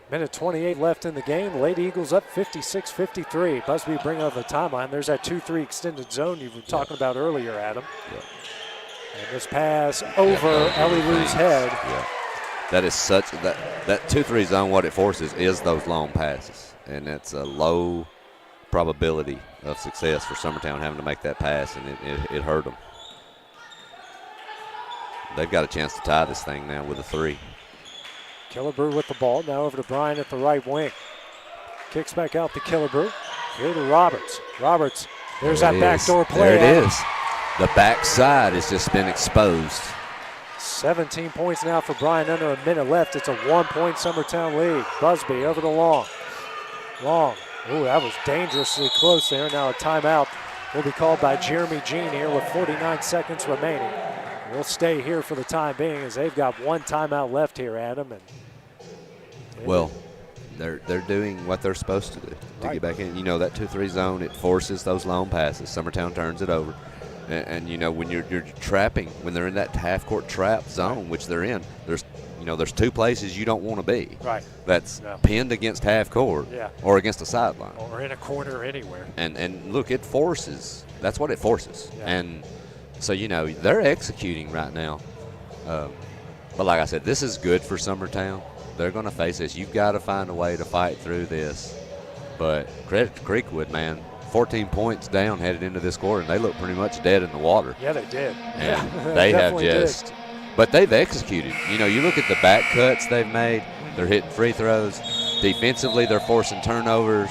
Minute 28 left in the game. Lady Eagles up 56-53. Busby bringing up the timeline. There's that 2-3 extended zone you were talking about earlier, Adam. Yeah. And this pass over Ellie Lou's head. Yeah. That is that 2-3 zone, what it forces is those long passes. And it's a low probability of success for Summertown having to make that pass, and it hurt them. They've got a chance to tie this thing now with a 3. Killebrew with the ball. Now over to Bryan at the right wing. Kicks back out to Killebrew. Here to Roberts. Roberts, there's that backdoor play. There it is. The backside has just been exposed. 17 points now for Bryan, under a minute left. It's a 1-point Summertown lead. Busby over to Long. Long. Ooh, that was dangerously close there. Now a timeout will be called by Jeremy Jean here with 49 seconds remaining. We'll stay here for the time being as they've got one timeout left here, Adam. Well, they're doing what they're supposed to do to get back in. That 2-3 zone, it forces those long passes. Summertown turns it over. And when you're trapping, when they're in that half-court trap zone, which they're in, there's two places you don't want to be. Right. That's pinned against half court or against the sideline. Or in a corner anywhere. And look, it forces. That's what it forces. Yeah. And so, they're executing right now. But like I said, this is good for Summertown. They're going to face this. You've got to find a way to fight through this. But credit to Creekwood, man. 14 points down headed into this quarter, and they look pretty much dead in the water. Yeah, they did. And they have just – but they've executed. You look at the back cuts they've made. They're hitting free throws. Defensively, they're forcing turnovers.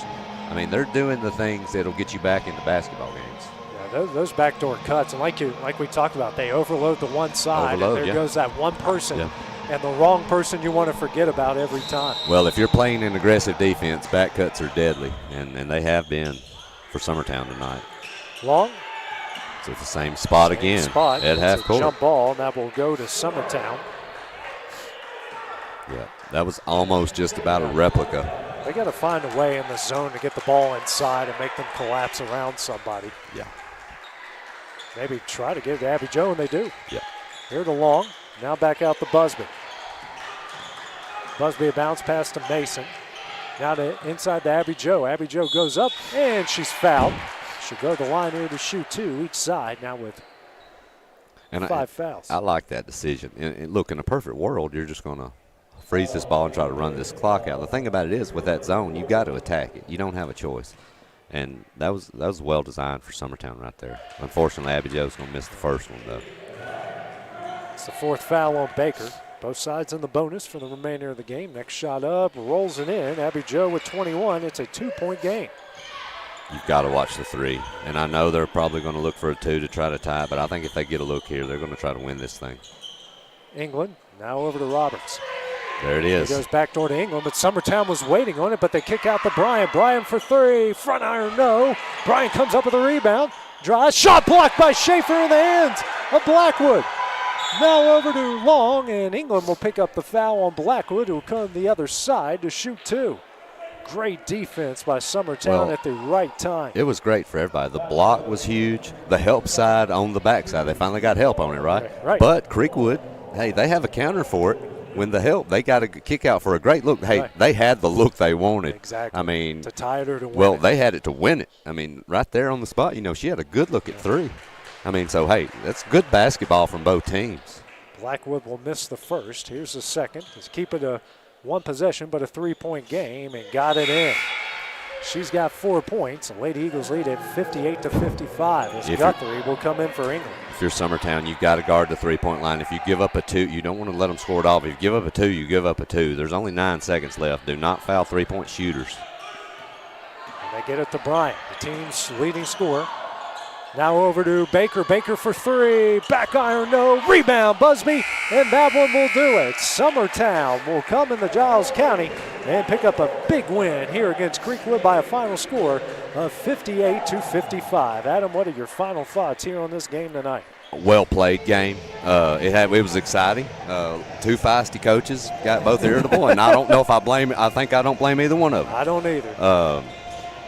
I mean, they're doing the things that'll get you back into basketball games. Yeah, those backdoor cuts, and like we talked about, they overload the one side, and there goes that one person. Yeah. And the wrong person you want to forget about every time. Well, if you're playing an aggressive defense, back cuts are deadly, and they have been for Summertown tonight. Long. It's at the same spot again at half court. Jump ball, and that will go to Summertown. Yeah, that was almost just about a replica. They got to find a way in the zone to get the ball inside and make them collapse around somebody. Yeah. Maybe try to get it to Abby Jo, and they do. Yeah. Here to Long. Now back out to Busby. Busby a bounce pass to Mason. Now to inside to Abby Jo. Abby Jo goes up, and she's fouled. She'll go to the line here to shoot 2 each side now with 5 fouls. I like that decision. And look, in a perfect world, you're just going to freeze this ball and try to run this clock out. The thing about it is, with that zone, you've got to attack it. You don't have a choice. And that was well designed for Summertown right there. Unfortunately, Abby Jo's going to miss the first one, though. It's the 4th foul on Baker. Both sides in the bonus for the remainder of the game. Next shot up, rolls it in. Abby Jo with 21. It's a 2-point game. You've got to watch the 3. And I know they're probably going to look for a 2 to try to tie it, but I think if they get a look here, they're going to try to win this thing. England now over to Roberts. There it is. He goes back door to England, but Summertown was waiting on it, but they kick out to Bryan. Bryan for 3. Front iron, no. Bryan comes up with a rebound. Drives. Shot blocked by Schaefer in the hands of Blackwood. Now over to Long, and England will pick up the foul on Blackwood, who will come the other side to shoot 2. Great defense by Summertown at the right time. It was great for everybody. The block was huge. The help side on the backside, they finally got help on it, right? Right. But Creekwood, hey, they have a counter for it. When the help, they got a kick out for a great look. Hey, they had the look they wanted. Exactly. I mean, to tie it or to win well, it. they had it to win it. I mean, right there on the spot, she had a good look at 3. I mean, so, hey, that's good basketball from both teams. Blackwood will miss the first. Here's the second. Just keep it a one possession but a 3-point game and got it in. She's got 4 points. The Lady Eagles lead at 58-55 as Guthrie will come in for England. If you're Summertown, you've got to guard the three-point line. If you give up a 2, you don't want to let them score it off. If you give up a 2, you give up a 2. There's only 9 seconds left. Do not foul three-point shooters. And they get it to Bryant, the team's leading scorer. Now over to Baker. Baker for 3. Back iron, no. Rebound, Busby, and that one will do it. Summertown will come into Giles County and pick up a big win here against Creekwood by a final score of 58-55. Adam, what are your final thoughts here on this game tonight? Well played game. It was exciting. 2 feisty coaches got both irritable, and I don't know if I think I don't blame either one of them. I don't either.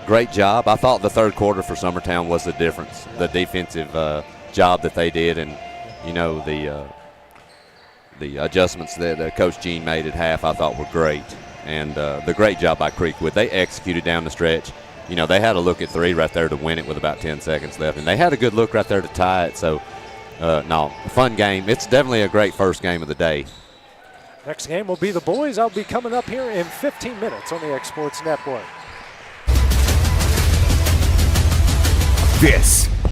Great job. I thought the third quarter for Summertown was the difference. The defensive job that they did, and the adjustments that Coach Gene made at half, I thought were great. And the great job by Creekwood. They executed down the stretch. They had a look at 3 right there to win it with about 10 seconds left, and they had a good look right there to tie it. So, fun game. It's definitely a great first game of the day. Next game will be the boys. I'll be coming up here in 15 minutes on the X Sports Network. This